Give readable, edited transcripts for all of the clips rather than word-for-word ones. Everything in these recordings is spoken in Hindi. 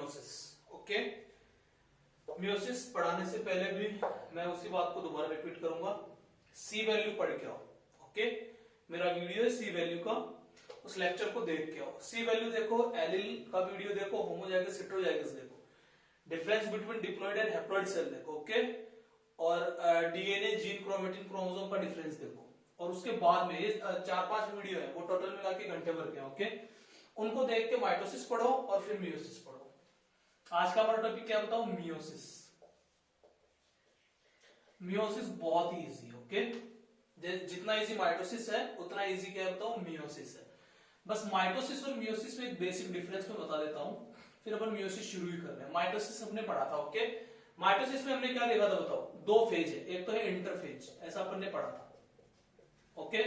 मियोसिस। ओके, मियोसिस पढ़ाने से पहले भी मैं उसी बात को दोबारा रिपीट करूंगा, सी वैल्यू पढ़ के आओ। ओके, मेरा वीडियो है सी वैल्यू का, उस लेक्चर को देख के आओ। सी वैल्यू देखो, एलील का वीडियो देखो, होमोजाइगस हेटेरोजाइगस देखो, difference between diploid and haploid cell देखो। ओके, और डीएनए, जीन, क्रोमेटिन, क्रोमोसोम का डिफरेंस देखो। और उसके बाद में ये 4-5 वीडियो है, वो टोटल मिला के घंटे भर के। ओके, उनको देख के माइटोसिस पढ़ो और फिर मियोसिस पढ़ो। आज का हमारा टॉपिक क्या बताओ? मियोसिस। मियोसिस बहुत ही इजी है। ओके, जितना इजी माइटोसिस है उतना इजी क्या बताओ? मियोसिस है। बस माइटोसिस और मियोसिस में एक बेसिक डिफरेंस मैं बता देता हूं, फिर अपन मियोसिस शुरू ही कर रहे हैं। माइटोसिस हमने पढ़ा था। ओके, माइटोसिस में हमने क्या देखा था बताओ? 2 फेज है, एक तो है इंटरफेज, ऐसा अपन ने पढ़ा था। ओके,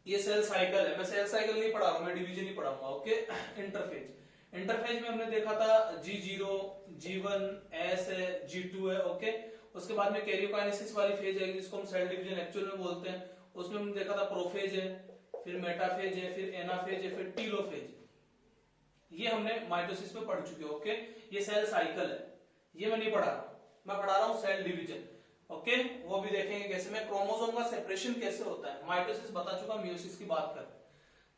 ये सेल साइकिल है, मैं सेल साइकिल नहीं पढ़ा रहा हूं, मैं डिवीजन ही पढ़ाऊंगा। ओके, इंटरफेज, इंटरफेज में हमने देखा था G0, G1, S है, G2 है। ओके, उसके बाद में कैरियोकाइनेसिस वाली फेज है जिसको हम सेल डिवीजन एक्चुअल में बोलते हैं, उसमें हमने देखा था प्रोफेज है, फिर मेटाफेज है, फिर एनाफेज है, फिर टीलोफेज। ये हमने माइटोसिस में पढ़ चुके। ओके, ये सेल साइकिल है, ये मैं नहीं पढ़ा रहा, मैं पढ़ा रहा हूं सेल डिवीजन। ओके, वो भी देखेंगे कैसे, मैं क्रोमोसोम का सेपरेशन कैसे होता है। माइटोसिस बता चुका, मियोसिस की बात कर।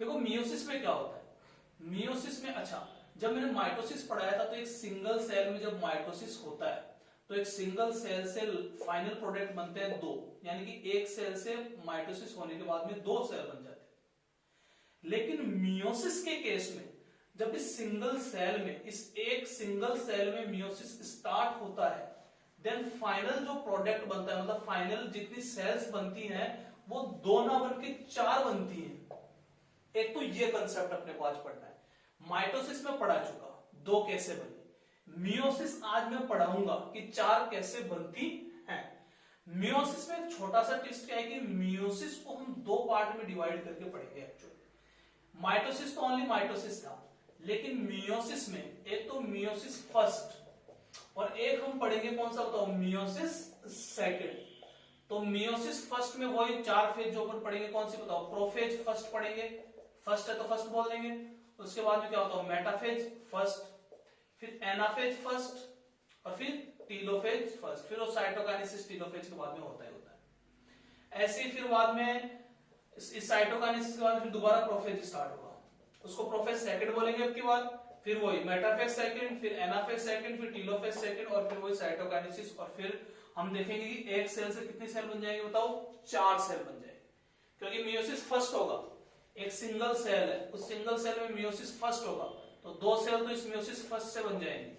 देखो मियोसिस में क्या होता है, मियोसिस में, अच्छा जब मैंने माइटोसिस पढ़ाया था तो एक सिंगल सेल में जब माइटोसिस होता है तो एक सिंगल सेल से फाइनल प्रोडक्ट बनते हैं 2, यानी कि एक सेल से माइटोसिस होने के बाद में 2 सेल बन जाते हैं। लेकिन मियोसिस के केस में जब इस सिंगल सेल में, इस एक सिंगल सेल में मियोसिस स्टार्ट होता है, देन फाइनल जो प्रोडक्ट बनता है, मतलब फाइनल जितनी सेल्स बनती हैं वो 2 ना बन के 4 बनती हैं। एक तो ये कंसेप्ट अपने को आज पढ़ना है। माइटोसिस में पढ़ा चुका 2 कैसे बनी, मियोसिस आज मैं पढ़ाऊंगा कि 4 कैसे बनती हैं। मियोसिस में एक छोटा सा ट्विस्ट क्या है कि मियोसिस को हम 2 पार्ट में डिवाइड करके पढ़ेंगे। एक्चुअली माइटोसिस तो ओनली माइटोसिस था, लेकिन मियोसिस में एक तो मियोसिस फर्स्ट और एक हम पढ़ेंगे कौन सा बताओ? Meiosis second. तो मियोसिस फर्स्ट में वही 4 फेज जो अपन पढ़ेंगे, कौन सी बताओ? प्रोफेज फर्स्ट पढ़ेंगे, फर्स्ट है तो फर्स्ट बोल देंगे। उसके बाद में क्या होता है? मेटाफेज फर्स्ट, फिर एनाफेज फर्स्ट और फिर टीलोफेज फर्स्ट, फिर वो साइटोकाइनेसिस टीलोफेज के बाद में होता है। ऐसे ही फिर बाद में इस साइटोकाइनेसिस के बाद फिर दोबारा प्रोफेज स्टार्ट होगा, उसको प्रोफेज सेकंड बोलेंगे अब की बार, फिर वही मेटाफेज सेकंड, फिर एनाफेज सेकंड, फिर टीलोफेज सेकंड और फिर वही साइटोकाइनेसिस। और फिर हम देखेंगे कि एक सेल से कितनी सेल बन जाएंगे बताओ? 4 सेल बन जाएंगे, क्योंकि मियोसिस फर्स्ट होगा, एक सिंगल सेल है, उस सिंगल सेल में मियोसिस फर्स्ट होगा तो 2 सेल तो इस मियोसिस फर्स्ट से बन जाएंगी,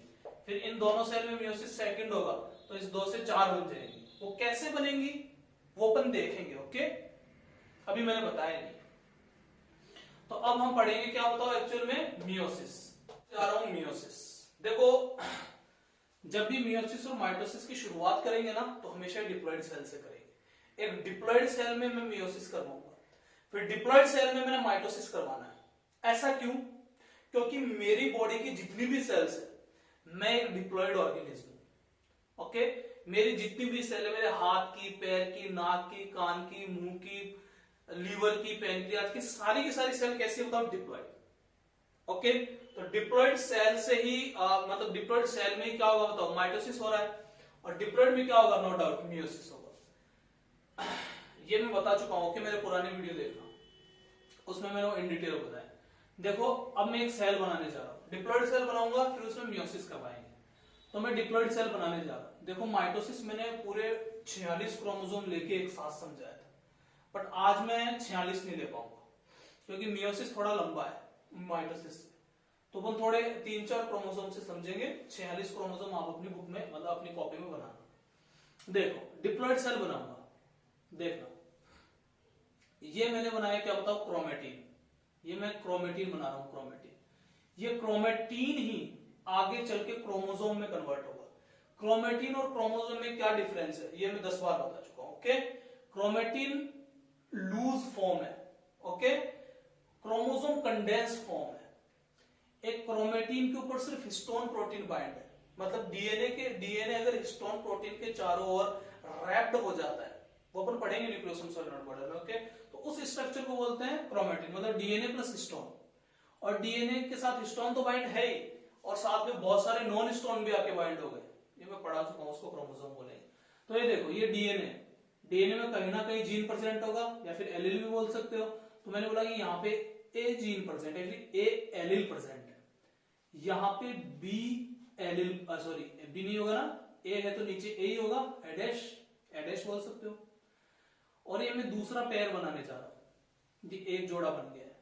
फिर इन दोनों सेल में मियोसिस सेकंड होगा तो इस 2 से 4 बन जाएंगी। वो कैसे बनेंगी वो अपन देखेंगे। ओके, अभी मैंने बताया नहीं। तो अब हम पढ़ेंगे क्या बताओ एक्चुअल में? मियोसिस। जा रहा हूं मियोसिस। देखो जब भी मियोसिस और माइटोसिस की शुरुआत करेंगे ना तो हमेशा डिप्लॉइड सेल से करेंगे। एक डिप्लॉइड सेल में मैं मियोसिस करवाऊंगा, फिर डिप्लॉइड सेल में मैंने माइटोसिस करवाना है। ऐसा क्यों? क्योंकि मेरी बॉडी की जितनी भी सेल्स है, मैं एक डिप्लॉइड ऑर्गेनिज्म हूं। ओके, मेरी जितनी भी सेल है, मेरे हाथ की, पैर की, नाक की, कान की, मुंह की, लीवर की, पैनक्रियाज की सारी सेल कैसी बताओ? डिप्लॉइड। ओके, तो डिप्लॉइड सेल से ही मतलब डिप्लॉइड सेल में ही क्या होगा बताओ? माइटोसिस हो रहा है, और डिप्लॉइड में क्या होगा? नो डाउट मियोसिस होगा। ये मैं बता चुका हूं कि मेरे पुराने वीडियो देखना, उसमें मैंने इन डिटेल बताया। देखो अब मैं एक सेल बनाने जा रहा हूं, डिप्लॉइड सेल बनाऊंगा, फिर उसमें मियोसिस करवाएंगे। तो मैं डिप्लॉइड सेल बनाने जा रहा हूं। देखो माइटोसिस मैंने पूरे 46 क्रोमोसोम लेके एक साथ समझाया था, बट आज मैं 46 नहीं ले पाऊंगा क्योंकि मियोसिस थोड़ा लंबा है माइटोसिस से, तो हम थोड़े 3-4 क्रोमोसोम से समझेंगे। 46 क्रोमोसोम आप अपनी बुक में, मतलब अपनी कॉपी में बनाना। देखो डिप्लॉइड सेल बनाऊंगा, देखना ये मैंने बनाया क्या बताओ? क्रोमेटिन। ये मैं क्रोमेटिन बना रहा हूं, क्रोमेटिन। ये क्रोमेटिन ही आगे चल के क्रोमोसोम में कन्वर्ट होगा। क्रोमेटिन और क्रोमोसोम में क्या डिफरेंस है ये मैं 10 बार बता चुका हूं। ओके, क्रोमेटिन लूज फॉर्म है, ओके, क्रोमोसोम कंडेंस फॉर्म है। एक क्रोमेटिन के ऊपर सिर्फ हिस्टोन प्रोटीन बाइंड है, मतलब डीएनए अगर हिस्टोन प्रोटीन के चारों ओर रैप्ड हो जाता है, वो अपन पढ़ेंगे न्यूक्लियोसोम सॉलिड बॉडी में। ओके, तो उस स्ट्रक्चर को बोलते हैं क्रोमेटिन, मतलब डीएनए प्लस हिस्टोन। और डीएनए के साथ हिस्टोन तो बाइंड है ही, और साथ में बहुत सारे नॉन स्टोन भी आके बाइंड हो गए, ये मैं पढ़ा चुका हूं, उसको क्रोमोसोम बोलेंगे। तो ये देखो ये डीएनए, डीएनए में कहीं ना कहीं जीन प्रेजेंट होगा या फिर एलील भी बोल सकते हो। तो मैंने बोला कि यहाँ पे ए जीन प्रेजेंट है, ए एलील प्रेजेंट है, यहाँ पे बी एलील, सॉरी बी नहीं होगा ना, ए है तो नीचे ए ही होगा, एडैश, एडैश बोल सकते हो। और ये मैं दूसरा पेयर बनाने जा रहा हूं, ये एक जोड़ा बन गया है,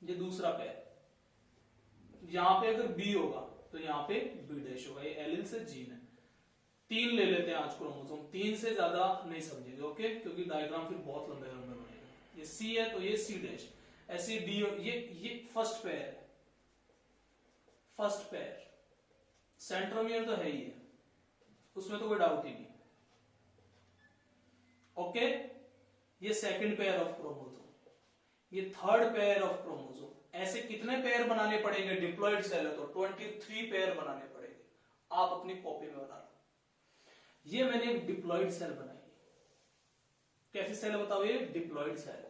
ये दूसरा पेयर, यहां पे अगर बी होगा तो यहाँ पे बी डैश होगा, ये एलील से जीन है। 3 ले लेते हैं आज क्रोमोसोम, 3 से ज्यादा नहीं समझेंगे, ओके, क्योंकि डायग्राम फिर बहुत लंबे लंबे बनेगा। ये सी है तो ये सी डैश, ऐसे डी, ये फर्स्ट पेयर है, फर्स्ट पेयर, सेंट्रोमियर तो है ही है, उसमें तो कोई डाउट ही नहीं, ओके। ये सेकंड पेयर ऑफ क्रोमोसोम, ये थर्ड पेयर ऑफ क्रोमोसोम। ऐसे कितने पेयर बनाने पड़ेंगे, डिप्लॉयड सेल है तो 23 पेयर बनाने पड़ेंगे, आप अपनी कॉपी में बना लो। ये मैंने एक डिप्लॉयड सेल बनाई, कैसी सेल बताओ, ये डिप्लॉयड सेल,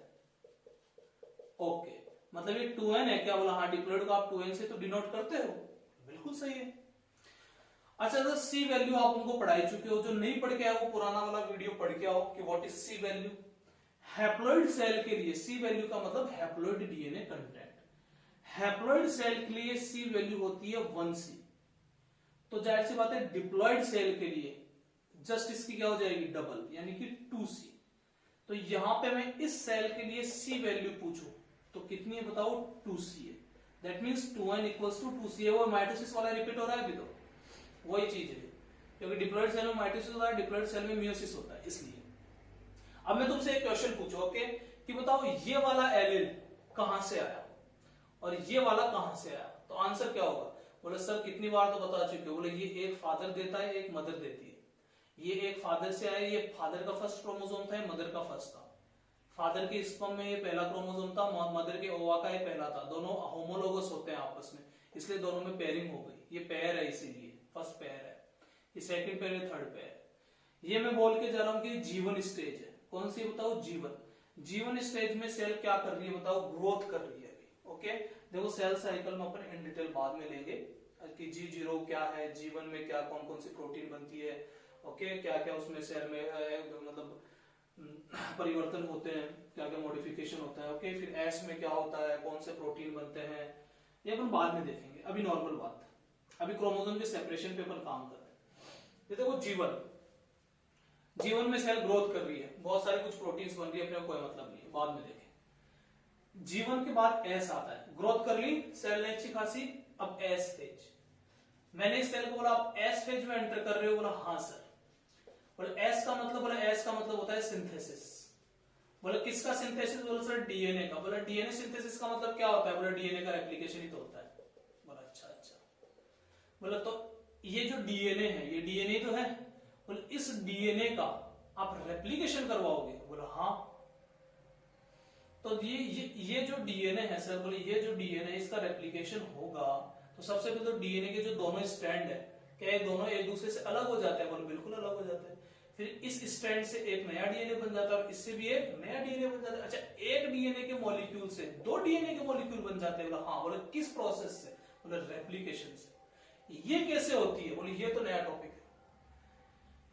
ओके। मतलब ये 2n है, क्या बोला, हाँ डिप्लॉयड को आप 2n से तो डिनोट करते हो, बिल्कुल सही है। अच्छा, तो सी वैल्यू आप उनको पढ़ाई चुके हो, जो नहीं पढ़ के आए वो पुराना वाला वीडियो पढ़ के आओ कि what is C value. Haploid cell के लिए सी वैल्यू का मतलब haploid DNA content, haploid cell के लिए सी वैल्यू होती है 1c। तो जाहिर सी बात है डिप्लॉयड सेल के लिए जस्ट इसकी क्या हो जाएगी, डबल, यानी कि 2c। तो यहां पे मैं इस सेल के लिए सी वैल्यू पूछूं तो कितनी है बताओ, 2c है। That means 2n equals to 2c है। वो माइटोसिस वाला रिपीट हो रहा है अभी, तो वही चीज है, क्योंकि डिप्लॉयड सेल में माइटोसिस होता है, डिप्लॉयड सेल में मियोसिस होता है, इसलिए। अब मैं तुमसे एक क्वेश्चन पूछूं, ओके, कि बताओ ये वाला एलील कहां से आया और ये वाला कहां से आया, तो आंसर क्या होगा। बोले सर कितनी बार तो बता चुके हो, बोले ये एक फादर देता है, एक मदर देती है। ये एक फादर से आया, ये फादर का फर्स्ट क्रोमोसोम था, मदर का फर्स्ट था। फादर के स्पर्म में ये पहला क्रोमोसोम था, मदर के ओवा का ये पहला था। दोनों होमोलोगस होते हैं आपस में, इसलिए दोनों में पेयरिंग हो गई, ये पेयर है, इसीलिए फर्स्ट पेयर है, ये सेकंड पेयर है, थर्ड पेयर। ये मैं बोल के जा रहा हूं कि जीवन स्टेज है, कौन सी बताओ, जीवन। जीवन स्टेज में सेल क्या कर रही है बताओ, ग्रोथ कर रही है अभी, ओके। देखो सेल साइकिल में अपन इन डिटेल बाद में लेंगे कि G0 क्या है, जीवन में क्या कौन कौन सी प्रोटीन बनती है, ओके, क्या क्या उसमें सेल में मतलब परिवर्तन होते हैं, क्या क्या मॉडिफिकेशन होता है, ओके। फिर एस में क्या होता है, कौन से प्रोटीन बनते हैं, ये अपन बाद में देखेंगे, अभी नॉर्मल बात, अभी क्रोमोसोम के सेपरेशन पे अपन काम कर रहे हैं। ये देखो जीवन, जीवन में सेल ग्रोथ कर रही है, बहुत सारे कुछ प्रोटीन्स बन रही है, अपने कोई मतलब नहीं है, बाद में देखें। जीवन के बाद एस आता है, ग्रोथ कर ली सेल ने अच्छी खासी, अब एस फेज। मैंने इस सेल को बोला आप एस फेज में एंटर कर रहे हो, बोला हाँ सर। बोले एस का मतलब, बोला एस का मतलब होता है सिंथेसिस। बोले किसका सिंथेसिस, बोला सर डीएनए का। बोला डीएनए सिंथेसिस का मतलब क्या होता है, बोला डीएनए का रेप्लिकेशन ही तो होता है। बोला अच्छा अच्छा। बोला तो ये जो डीएनए है, ये डीएनए तो है, बोले इस डीएनए का आप रेप्लिकेशन करवाओगे, बोला हाँ। तो ये जो डीएनए है सर, बोले ये जो डीएनए इसका रेप्लिकेशन होगा तो सबसे पहले तो डीएनए के जो दोनों स्ट्रैंड है, क्या ये दोनों एक दूसरे से अलग हो जाते हैं, बोले बिल्कुल अलग हो जाते हैं। फिर इस स्ट्रैंड से एक नया डीएनए बन जाता है और इससे भी एक नया डीएनए बन जाता है। अच्छा, एक डीएनए के मॉलिक्यूल से 2 डीएनए के मॉलिक्यूल बन जाते हैं, बोला हाँ। बोले किस प्रोसेस से, बोले रेप्लिकेशन से। ये कैसे होती है, बोले ये तो नया टॉपिक है,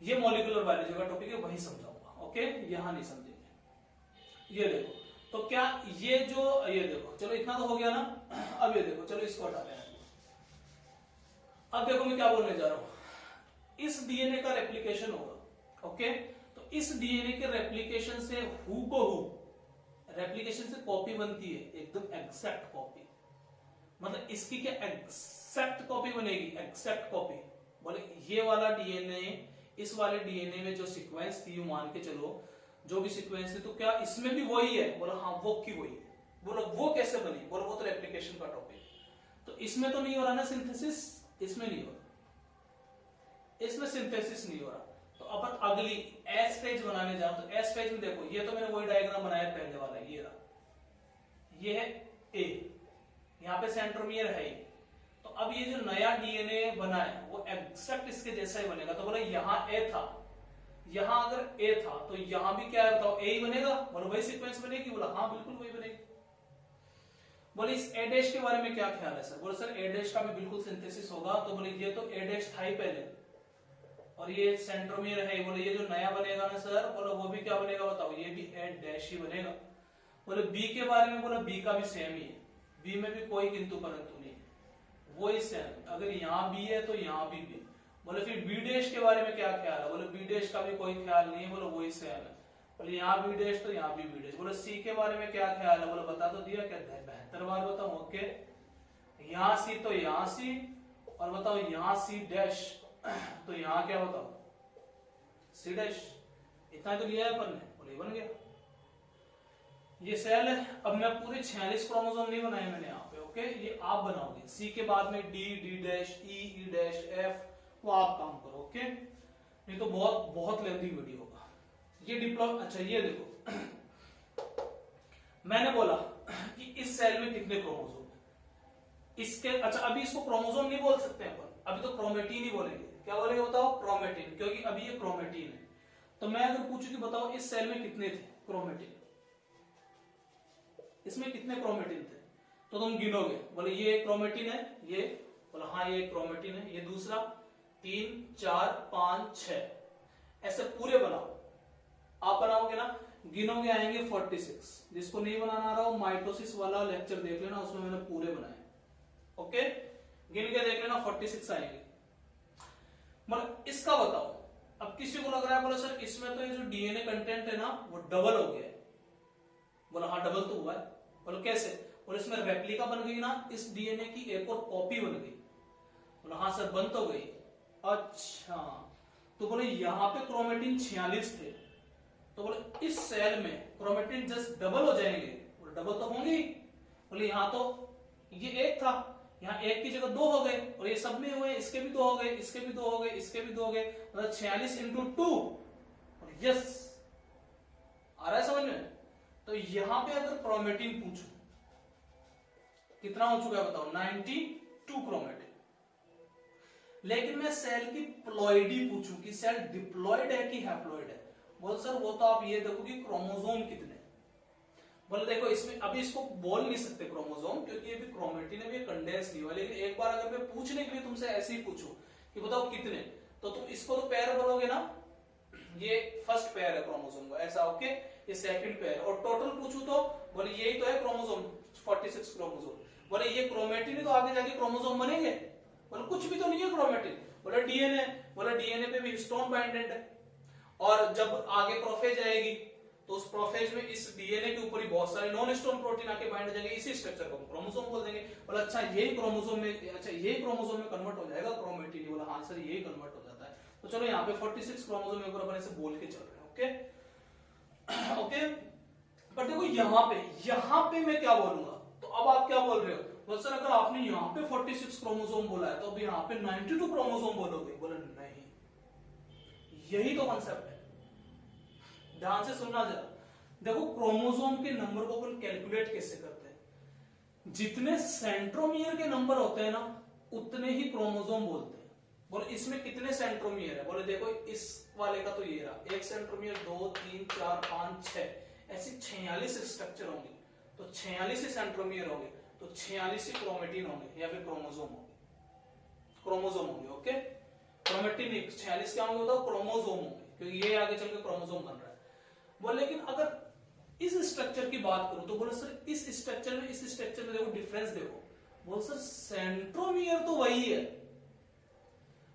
ये मॉलिक्यूलर बायोलॉजी का टॉपिक है, वही समझाऊंगा, ओके, यहां नहीं समझेंगे। ये देखो, तो क्या ये जो, ये देखो, चलो इतना तो हो गया ना। अब ये देखो, चलो इसको हटा लें। अब देखो मैं क्या बोलने जा रहा हूं, इस डीएनए का रेप्लिकेशन होगा, ओके। तो इस डीएनए के रेप्लिकेशन से हूबहू, रेप्लिकेशन से कॉपी बनती है, एकदम एग्जैक्ट कॉपी। मतलब इसकी क्या एग्जैक्ट कॉपी बनेगी, एग्जैक्ट कॉपी। बोले ये वाला डीएनए इस वाले डीएनए में जो सीक्वेंस थी, मान के चलो जो भी सीक्वेंस है, तो क्या इसमें भी वही है, बोला हाँ वो की वही है। बोला वो कैसे बनी, बोला वो तो रेप्लिकेशन का टॉपिक। तो इसमें तो नहीं हो रहा ना सिंथेसिस, इसमें नहीं हो रहा, इसमें सिंथेसिस नहीं हो रहा। तो अपन अगली एस फेज बनाने जाओ, तो एस फेज में देखो, ये तो मैंने वही डायग्राम बनाया पहले वाला, ये रहा, ये है ए, यहाँ पे सेंट्रोमियर है। तो अब ये जो नया डीएनए बना है वो एग्जैक्ट इसके जैसा ही बनेगा। तो बोला यहाँ ए था, यहां अगर ए था तो यहां भी क्या है बताओ, ए ही बनेगा। बोला वही सीक्वेंस बनेगी, बोला हाँ बिल्कुल वही बनेगी। बोले इस ए डैश के बारे में क्या ख्याल है सर? बोले सर ए डैश का भी बिल्कुल सिंथेसिस होगा। तो बोले ये तो ए डैश था ही पहले और ये सेंट्रोमियर है। बोले ये जो नया बनेगा ना सर, बोले वो भी क्या बनेगा बताओ? ये भी ए डैश ही बनेगा। बोले बी के बारे में, बोला बी का भी सेम ही है, बी में भी कोई किंतु परंतु नहीं, वो ही सेम। अगर यहाँ बी है तो यहाँ भी बी। बोले फिर बी डैश के बारे में क्या ख्याल है? बोले बी डैश का भी कोई ख्याल नहीं है, बोले वही सेम है। बोले यहाँ बी डैश तो यहाँ भी बी डैश। बोले सी के बारे में क्या ख्याल है? बोले बता तो दिया, क्या 72 बार बताऊं? ओके, यहाँ सी तो यहाँ सी, और बताओ यहाँ सी डैश तो यहाँ क्या बताओ? C dash. इतना तो लिया है अपन ने, बोले बन गया। ये सेल है। अब मैं पूरे 46 क्रोमोसोम नहीं बनाए मैंने यहाँ पे, ओके, ये आप बनाओगे। सी के बाद में डी, डी डैश, ई, ई डैश, एफ, वो आप काम करो, ओके। नहीं तो बहुत बहुत लेंथी वीडियो होगा। ये डिप्लॉय, अच्छा ये देखो मैंने बोला कि इस सेल में कितने क्रोमोसोम है इसके। अच्छा अभी इसको क्रोमोसोम नहीं बोल सकते अपन, अभी तो क्रोमेटिन ही बोलेंगे। क्या बोलेंगे बताओ? क्रोमेटिन, क्योंकि अभी ये क्रोमेटिन है। तो मैं अगर पूछूं कि बताओ इस सेल में कितने थे क्रोमेटिन, इसमें कितने क्रोमेटिन थे, तो तुम गिनोगे। बोले ये क्रोमेटिन है, ये, बोला हाँ ये क्रोमेटिन है, ये दूसरा, 3, 4, 5, 6, ऐसे पूरे बनाओ। आप बनाओगे ना, गिनोगे आएंगे 46। जिसको नहीं बनाना आ रहा हो माइटोसिस वाला लेक्चर देख लेना, उसमें मैंने पूरे बनाए, ओके। गिन के देख लेना 46 आएंगे। मतलब इसका बताओ। अब किसी को लग रहा है बोला सर इसमें तो ये जो डीएनए कंटेंट है ना वो डबल हो गया है। बोला हाँ डबल तो हुआ है। बोलो कैसे? बोले इसमें रेप्लिका बन गई ना, इस डीएनए की एक और कॉपी बन गई। बोला हाँ सर बन तो गई। अच्छा तो बोले यहाँ पे क्रोमेटिन 46 थे, तो बोले इस सेल में क्रोमेटिन जस्ट डबल हो जाएंगे। बोले डबल तो होंगे। बोले यहाँ तो ये एक था, यहाँ एक की जगह 2 हो गए, और ये सब में हुए, इसके भी 2 हो गए, इसके भी 2 हो गए, इसके भी 2 हो गए, मतलब 46 इंटू 2। यस, आ रहा है समझ में? तो यहां पे अगर क्रोमेटिन पूछूं कितना हो चुका है बताओ? 92 क्रोमेटिन। लेकिन मैं सेल की प्लॉइडी पूछूं कि सेल डिप्लॉइड है कि हैप्लॉइड है, बोल सर वो तो आप ये देखो कि क्रोमोसोम कितने। बोले देखो इसमें अभी इसको बोल नहीं सकते क्रोमोसोम, क्योंकि ये भी क्रोमेटिन है, ये कंडेंस नहीं हुआ। लेकिन एक बार अगर मैं पूछने के लिए तुमसे ऐसे ही पूछूं कि बताओ कितने, तो तुम इसको तो पैर बोलोगे ना, ये फर्स्ट पैर है क्रोमोसोम का, ऐसा, ओके, ये सेकंड पैर। और टोटल पूछूं तो बोले यही तो है क्रोमोसोम, 46 क्रोमोसोम। बोले ये क्रोमेटिन है तो आगे जाके क्रोमोसोम बनेंगे? बोले कुछ भी तो नहीं है क्रोमेटिन। बोले डीएनए, बोले डीएनए पे भी हिस्टोन बाइंडेड है, और जब आगे प्रोफेज आएगी तो उस प्रोफेज में इस डीएनए के ऊपर ही बहुत सारे नॉन हिस्टोन प्रोटीन आके बाइंड हो जाएंगे, इसी स्ट्रक्चर को क्रोमोसोम बोल देंगे। बोला अच्छा यही क्रोमोसोम में, अच्छा यही क्रोमोसोम में कन्वर्ट हो जाएगा क्रोमेटिन। बोला हाँ सर यही कन्वर्ट हो जाता है। तो चलो यहाँ पे 46 क्रोमोसोम एक बार अपन ऐसे बोल के चल रहे हैं, ओके ओके। पर देखो यहाँ पे मैं क्या बोलूंगा, तो अब आप क्या बोल रहे हो? बोल सर अगर आपने यहाँ पे 46 क्रोमोसोम बोला है तो अब यहाँ पे 92 क्रोमोसोम बोलोगे? बोले नहीं, यही तो कंसेप्ट है, ध्यान से सुनना जरा। देखो क्रोमोसोम के नंबर को अपन कैलकुलेट कैसे करते हैं? जितने सेंट्रोमियर के नंबर होते हैं ना उतने ही क्रोमोसोम बोलते हैं। बोले इसमें कितने सेंट्रोमियर है? बोले देखो इस वाले का तो ये रहा, एक सेंट्रोमियर, 2, 3, 4, 5, 6, ऐसे 46 स्ट्रक्चर होंगे, तो 46 ही सेंट्रोमियर होंगे, तो 46 ही क्रोमेटिन होंगे या फिर क्रोमोसोम होंगे, ओके। क्रोमेटिन 46 क्या होंगे बताओ? क्रोमोसोम होंगे, क्योंकि ये आगे चल के क्रोमोसोम बन रहा है। बोले लेकिन अगर इस स्ट्रक्चर की बात करूं तो बोले सर इस स्ट्रक्चर में देखो डिफरेंस देखो। बोले सर सेंट्रोमियर तो वही है,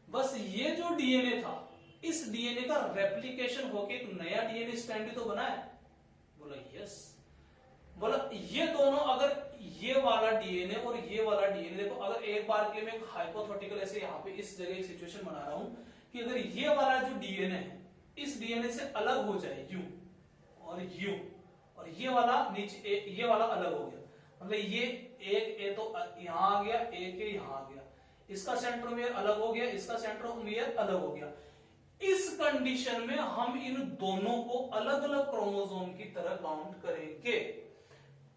बस ये जो डीएनए था इस डीएनए का रेप्लिकेशन होके एक नया डीएनए स्ट्रैंड तो बना है। बोला यस। बोला ये दोनों, अगर ये वाला डीएनए और ये वाला डीएनए, देखो अगर एक बार के लिए मैं हाइपोथेटिकल ऐसे यहाँ पे इस जगह एक सिचुएशन बना रहा हूं कि अगर ये वाला जो डीएनए है इस डीएनए से अलग हो जाए यू, और ये वाला नीचे ये वाला अलग हो गया, मतलब ये एक ए तो यहां आ गया, एक ए यहां आ गया, इसका सेंट्रोमियर अलग हो गया, इसका सेंट्रोमियर अलग हो गया। इस कंडीशन में हम इन दोनों को अलग अलग क्रोमोसोम की तरह काउंट करेंगे।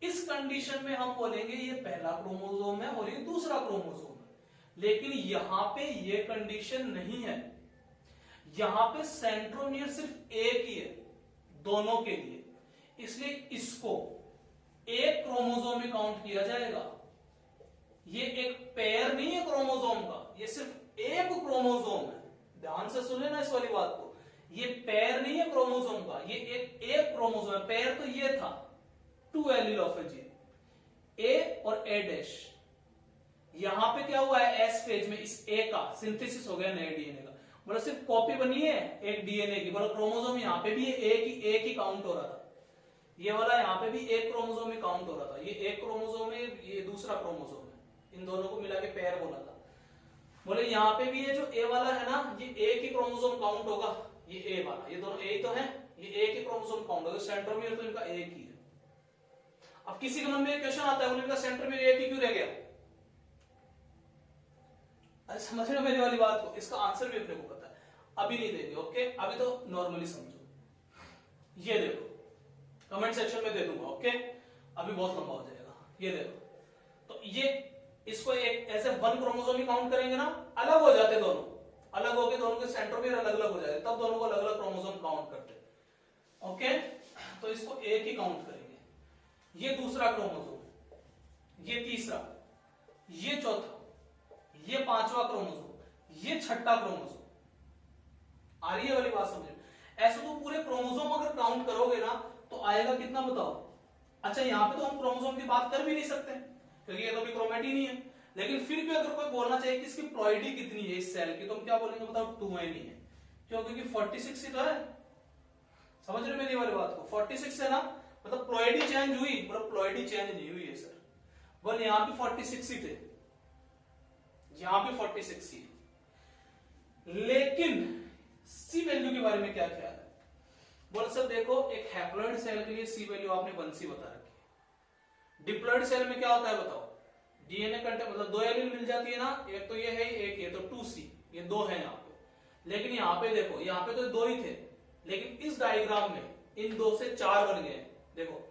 इस कंडीशन में हम बोलेंगे ये पहला क्रोमोसोम है और ये दूसरा क्रोमोसोम है। लेकिन यहां पे ये कंडीशन नहीं है, यहां पे सेंट्रोमियर सिर्फ एक ही है दोनों के लिए, इसलिए इसको एक क्रोमोसोम में काउंट किया जाएगा। ये एक पेयर नहीं है क्रोमोसोम का, ये सिर्फ एक क्रोमोसोम है। ध्यान से सुन लेना इस वाली बात को, ये पेयर नहीं है क्रोमोसोम का, ये एक क्रोमोसोम है। पेयर तो ये था 2 एलील ऑफ ए जीन, ए और ए डैश। यहां पे क्या हुआ है, एस फेज में इस ए का सिंथेसिस हो गया नए डीएनए का। बोला सिर्फ कॉपी बनी है एक डीएनए की। बोला क्रोमोसोम यहां पे भी एक ही काउंट हो रहा था, ये वाला यहां पे भी एक क्रोमोसोम ही काउंट हो रहा था। ये एक क्रोमोसोम है, ये दूसरा क्रोमोसोम है, इन दोनों को मिला के पेयर बोला था। बोले यहाँ पे भी ये जो ए वाला है ना, ये एक ही क्रोमोसोम काउंट होगा, ये ए वाला, ये दोनों ए तो है, ये एक ही क्रोमोसोम काउंट होगा। सेंट्रोमियर तो इनका एक ही है। अब किसी के मन में क्वेश्चन आता है, इनका सेंट्रोमियर एक ही क्यों रह गया? अरे समझ रहे हो मेरी वाली बात को? इसका आंसर भी अपने को पता है, अभी नहीं देंगे। ओके, अभी तो नॉर्मली समझो। ये देखो, कमेंट सेक्शन में दे दूंगा। ओके, अभी बहुत लंबा हो जाएगा। ये देखो, तो ये इसको एक ऐसे 1 क्रोमोसोम ही काउंट करेंगे ना, अलग हो जाते दोनों, अलग हो गए, दोनों के सेंट्रोमियर अलग अलग हो जाते, तब दोनों को अलग अलग क्रोमोसोम काउंट करते। ओके, तो इसको एक ही काउंट करेंगे। ये दूसरा क्रोमोसोम, ये तीसरा, ये चौथा, ये 5वां क्रोमोसोम, ये 6ठा क्रोमोसोम। आ रही है वाली बात समझ? ऐसे तो पूरे क्रोमोसोम अगर काउंट करोगे ना तो आएगा कितना बताओ? अच्छा, यहां पे तो हम क्रोमोसोम की बात कर भी नहीं सकते क्योंकि ये तो भी क्रोमेटिन ही है, लेकिन फिर भी अगर कोई बोलना चाहिए कि इसकी प्लॉइडी कितनी है इस सेल की, तो हम क्या बोलेंगे बताओ? 2n ही है। क्यों? क्योंकि 46 ही तो है। समझ रहे मेरी वाली बात को? 46 है ना, मतलब प्लॉइडी चेंज हुई, मतलब प्लॉइडी चेंज नहीं हुई है सर। बोल यहां पे 46 ही थे, यहां पे 46 ही है। लेकिन सी वैल्यू के बारे में क्या ख्याल है? बोल सर देखो, एक हैप्लॉइड सेल के लिए सी वैल्यू आपने 1 सी बता रखी है। डिप्लॉइड सेल में क्या होता है बताओ? डीएनए कंटेंट मतलब 2 एलील मिल जाती है ना, एक तो ये है, एक ये, तो 2C, ये 2 है यहाँ पे। लेकिन यहाँ पे देखो, यहाँ पे तो 2 ही थे, लेकिन इस डायग्राम में इन 2 से 4 बन गए। देखो,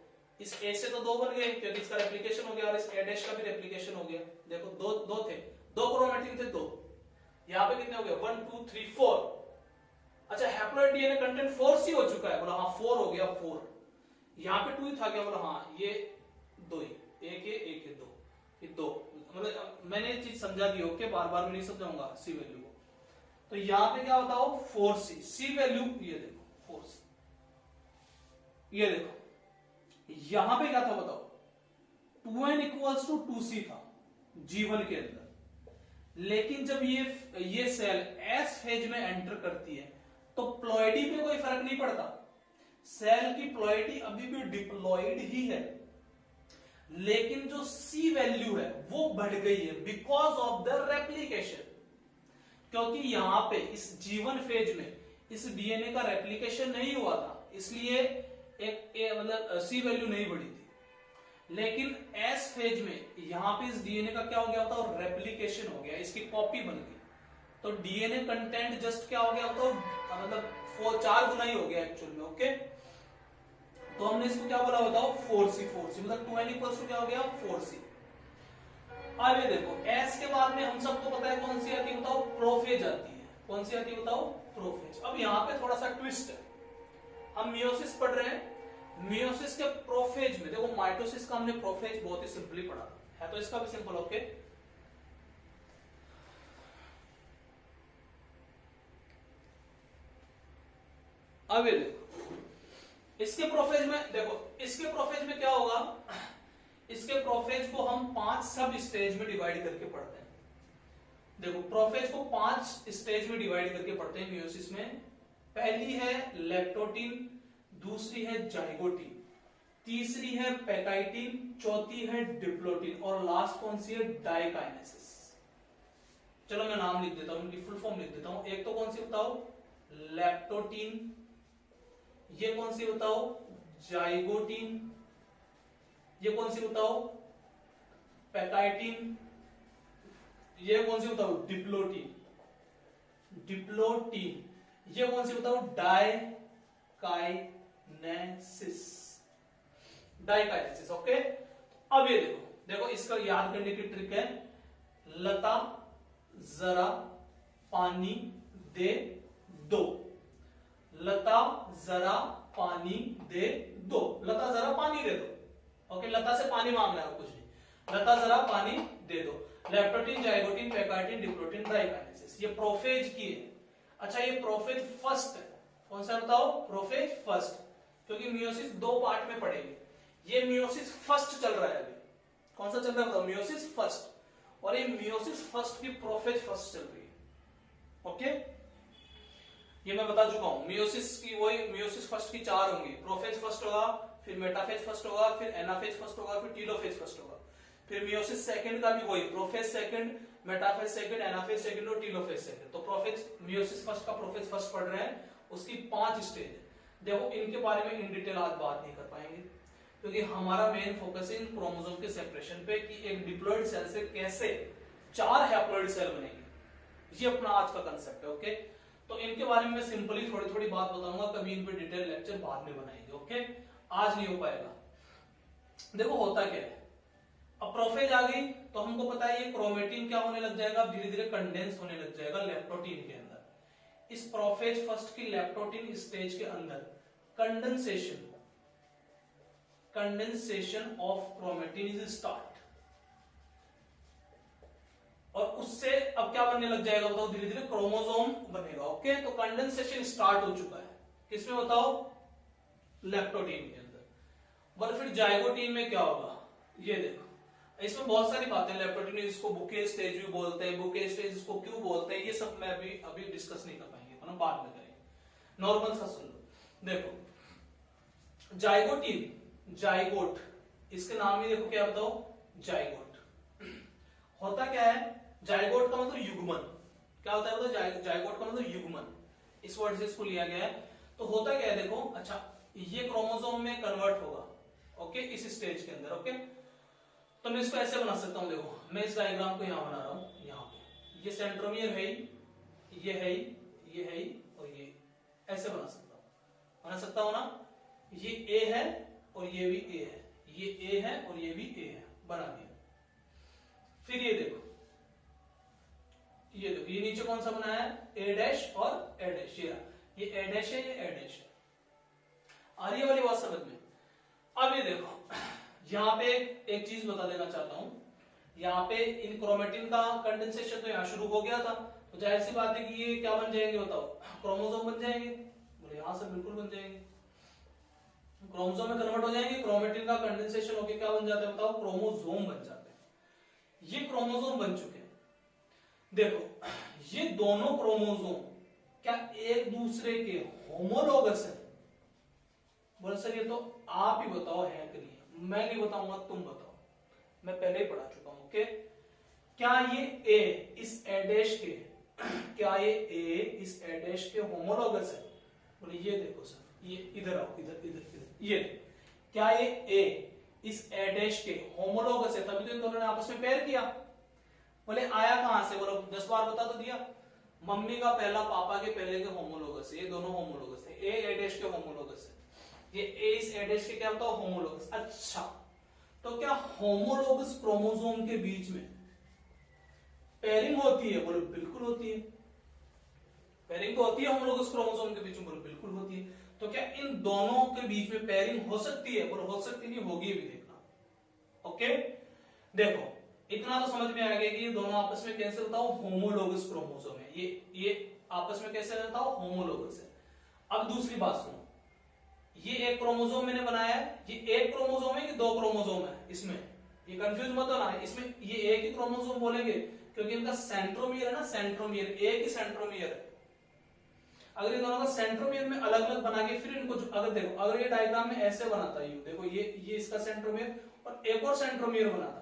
इस A से तो 2 बन गए क्योंकि इसका रेप्लिकेशन हो गया, और इस A डैश का भी रेप्लिकेशन हो गया। देखो, 2 थे, 2 क्रोमेटिन थे, 2। यहाँ पे कितने हो गए? 1 2 3 4। अच्छा, हैप्लॉइड डीएनए कंटेंट 4C हो चुका है। बोला हाँ 4 हो गया, 4। यहाँ पे 2 ही था क्या? बोला हाँ, ये 2 ही, एक ये 2, ये 2। मतलब मैंने ये चीज समझा दी। ओके, बार बार मैं नहीं समझाऊंगा सी वैल्यू को। तो यहाँ पे क्या बताओ? 4C सी वैल्यू। ये देखो 4C, ये देखो यहां पे क्या था बताओ? 2n इक्वल्स टू 2C था जीवन के अंदर। लेकिन जब ये सेल एस फेज में एंटर करती है तो प्लॉइडी पे कोई फर्क नहीं पड़ता। सेल की प्लॉइडी अभी भी डिप्लॉइड ही है, लेकिन जो सी वैल्यू है वो बढ़ गई है बिकॉज ऑफ द रेप्लिकेशन। क्योंकि यहां पे इस जीवन फेज में इस डीएनए का रेप्लिकेशन नहीं हुआ था, इसलिए एक मतलब सी वैल्यू नहीं बढ़ी थी। लेकिन एस फेज में यहां पे इस डीएनए का क्या हो गया होता? रेप्लिकेशन हो गया, इसकी कॉपी बन गई। तो डीएनए कंटेंट जस्ट क्या हो गया होता? मतलब 4 गुना ही हो गया एक्चुअल में। ओके, तो हमने इसको क्या बोला बताओ? 4C मतलब 2n इक्वल्स टू क्या हो गया? 4C। अब ये देखो, एस के बाद में हम सबको पता है कौन सी आती है बताओ? प्रोफेज आती है। कौन सी आती है बताओ? प्रोफेज। अब यहाँ पे थोड़ा सा ट्विस्ट है, हम मियोसिस पढ़ रहे हैं, मियोसिस के प्रोफेज में देखो, माइटोसिस का हमने प्रोफेज बहुत ही सिंपली पढ़ा है, तो इसका भी सिंपल। ओके, अब ये देखो, इसके प्रोफेज में देखो, इसके प्रोफेज में क्या होगा? इसके प्रोफेज को हम 5 सब स्टेज में डिवाइड करके पढ़ते हैं। देखो, प्रोफेज को 5 स्टेज में डिवाइड करके पढ़ते हैं मियोसिस में। पहली है लैक्टोटिन, दूसरी है जाइगोटिन, तीसरी है पैकाइटिन, चौथी है डिप्लोटिन, और लास्ट कौन सी है? डाइकाइनेसिस। चलो मैं नाम लिख देता हूं, उनकी फुल फॉर्म लिख देता हूं। एक तो कौन सी बताओ? लैक्टोटिन। ये कौन सी बताओ? जाइगोटिन। ये कौन सी बताओ? पैकाइटिन। ये कौन सी बताओ? डिप्लोटिन। डिप्लोटिन। ये कौन सी बताओ? डाइकाइनेसिस। डाइकाइनेसिस। ओके, अब ये देखो, देखो इसका याद करने की ट्रिक है। लता जरा पानी दे दो। लता जरा पानी दे दो। लता जरा पानी दे दो। ओके, लता से पानी मांगना है, कुछ नहीं, लता जरा पानी दे दो। लेप्टोटीन, जाइगोटीन, पैकार्टीन, डिप्लोटीन, ट्राइकाइनेसिस, ये प्रोफेज की है। अच्छा, ये प्रोफेज फर्स्ट है, कौन सा बताओ, प्रोफेज फर्स्ट, क्योंकि मियोसिस दो पार्ट में पड़ेगी। ये मियोसिस फर्स्ट चल रहा है अभी, कौन सा चल रहा है बताओ, मियोसिस फर्स्ट, और ये मियोसिस फर्स्ट की प्रोफेज फर्स्ट चल रही है। ओके, ये मैं बता चुका हूं, मियोसिस की वही मियोसिस फर्स्ट की चार होंगी, प्रोफेज फर्स्ट होगा, फिर मेटाफेज फर्स्ट होगा, फिर एनाफेज फर्स्ट होगा, फिर टीलोफेज फर्स्ट होगा। फिर मियोसिस सेकंड का भी वही, prophase second, metaphase second, anaphase second और टीलोफेज सेकंड। तो प्रोफेज मियोसिस फर्स्ट का प्रोफेज फर्स्ट पढ़ रहे हैं, उसकी 5 स्टेज है। देखो, इनके बारे में इन डिटेल आज बात नहीं कर पाएंगे, क्योंकि हमारा मेन फोकस है इन क्रोमोसोम के सेपरेशन पे, कि एक डिप्लॉइड सेल से कैसे 4 हैप्लॉइड सेल बनेगी, ये अपना आज का कंसेप्ट है। ओके, तो इनके बारे में मैं सिंपली थोड़ी थोड़ी बात बताऊंगा, कभी इन पे डिटेल लेक्चर बाद में बनाएंगे। ओके, आज नहीं हो पाएगा। देखो होता क्या है, अब प्रोफेज आ गई तो हमको पता है ये क्रोमेटिन क्या होने लग जाएगा, धीरे धीरे कंडेंस होने लग जाएगा लेप्टोटीन के अंदर। इस प्रोफेज फर्स्ट की लेप्टोटीन स्टेज के अंदर condensation of chromatin is start, और उससे अब क्या बनने लग जाएगा बताओ, धीरे धीरे क्रोमोसोम बनेगा। ओके, तो कंडेंसेशन स्टार्ट हो चुका है, किसमें बताओ, लेप्टोटीन के अंदर। पर फिर जाइगोटीन में क्या होगा, ये देखो, इसमें बहुत सारी बातें, लेप्टोटीन इसको बुके स्टेज भी बोलते हैं, बुके स्टेज इसको क्यों बोलते हैं, ये सब मैं अभी डिस्कस नहीं कर पाएंगे, तो ना बाद में करेंगे, नॉर्मल सा सुन लो। देखो जाइगोट, इसके नाम ही देखो क्या बताओ, जाइगोट। होता क्या है, जाइगोट का मतलब युग्मन, क्या होता है बताओ, जाइगोट का मतलब युग्मन, इस वर्ड से इसको लिया गया है। तो होता क्या है देखो, अच्छा, ये क्रोमोसोम में कन्वर्ट होगा, ओके, इस स्टेज के अंदर। ओके, तो मैं इसको ऐसे बना सकता हूं, देखो मैं इस डायग्राम को यहां बना रहा हूं, यहां पे ये सेंट्रोमियर है, ये है, ये है, और ये ऐसे बना सकता हूं ना, ये ए है और ये भी ए है, ये ए है और ये भी ए है, बना दिया। फिर ये देखो, ये नीचे कौन सा बना है, ए डैश और ए डैश, ये ए डैश है, ये ए डैश है। आ रही है वाली बात समझ में। अब ये देखो, यहां पे एक चीज बता देना चाहता हूं, यहाँ पे इन क्रोमेटिन का कंडेंसेशन तो यहाँ शुरू हो गया था, तो जाहिर सी बात है कि ये क्या बन जाएंगे बताओ, क्रोमोसोम बन जाएंगे। बोले यहां से बिल्कुल बन जाएंगे, क्रोमोसोम में कन्वर्ट हो जाएंगे, क्रोमेटिन का कंडेंसेशन होकर क्या बन जाता है बताओ, क्रोमोसोम बन जाते हैं। ये क्रोमोसोम बन चुके हैं। देखो, ये दोनों क्रोमोसोम क्या एक दूसरे के होमोलोगस है? बोले सर ये तो आप ही बताओ है कि नहीं, मैं नहीं बताऊंगा, तुम बताओ, मैं पहले ही पढ़ा चुका हूं। ओके, क्या ये ए इस एडेश के, क्या ये ए इस एडेश के होमोलोगस है? बोले ये देखो सर, ये इधर आओ, इधर इधर इधर, ये क्या ये ए इस एडेश के होमोलोगस है? तभी तो इन दोनों ने आपस में पेयर किया। बोले आया कहां से, बोलो 10 बार बता तो दिया। मम्मी का पहला पापा के पहले के होमोलोगस है, ये दोनों होमोलोगस है, ए एडेश के होमोलोगस है, ये ए इस एडेश के क्या बताओ होमोलोगस। अच्छा, तो क्या होमोलोगस क्रोमोसोम के बीच में पेयरिंग होती है? बोलो बिल्कुल होती है, पेयरिंग तो होती है होमोलोगस क्रोमोसोम के बीच में, बोलो बिल्कुल होती है। तो क्या इन दोनों के बीच में पेयरिंग हो सकती है? बोलो हो सकती नहीं, होगी भी, देखना। ओके, देखो इतना तो समझ में आ गया कि ये दोनों आपस में कैसे बताओ होमोलोगस क्रोमोसोम है, ये आपस में कैसे बताओ होमोलोगस है। अब दूसरी बात सुनो, ये एक क्रोमोसोम मैंने बनाया है, ये एक क्रोमोसोम है कि 2 क्रोमोसोम है? इसमें ये कंफ्यूज मत होना, इसमें ये एक ही क्रोमोसोम बोलेंगे क्योंकि इनका सेंट्रोमियर है ना, सेंट्रोमियर एक ही सेंट्रोमियर है। अगर इन दोनों का सेंट्रोमियर में अलग अलग बना के फिर इनको अगर देखो, अगर ये डायग्राम में ऐसे बनाता है, देखो ये इसका सेंट्रोमियर और एक और सेंट्रोमियर बनाता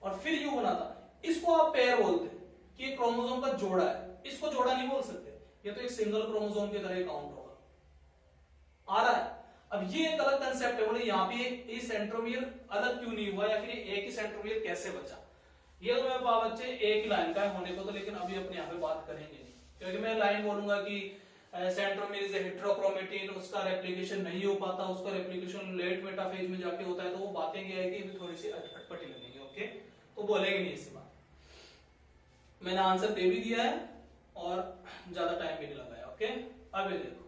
और फिर यू बनाता, इसको आप पेयर बोलते हैं कि ये क्रोमोसोम का जोड़ा है। इसको जोड़ा नहीं बोल सकते, ये तो एक सिंगल क्रोमोसोम की तरह काउंट होगा। आ रहा है? अब ये एक अलग कंसेप्ट है, बोले यहाँ पे ये सेंट्रोमियर अलग क्यों नहीं हुआ, या फिर एक ही सेंट्रोमियर कैसे बचा? ये तो मैं बच्चे एक ही लाइन का है होने को तो, लेकिन अभी अपने यहाँ पे बात करेंगे नहीं, क्योंकि मैं लाइन बोलूंगा कि सेंट्रोमियर इज हेटेरोक्रोमेटिन, उसका रेप्लिकेशन नहीं हो पाता, उसका रेप्लिकेशन लेट मेटाफेज में जाके होता है, तो वो बातें क्या है कि थोड़ी सी अटपटी लगेगी। ओके, तो बोलेंगे नहीं इसी बात। मैंने आंसर दे भी दिया है और ज्यादा टाइम भी नहीं लगाया। ओके, अब ये देखो,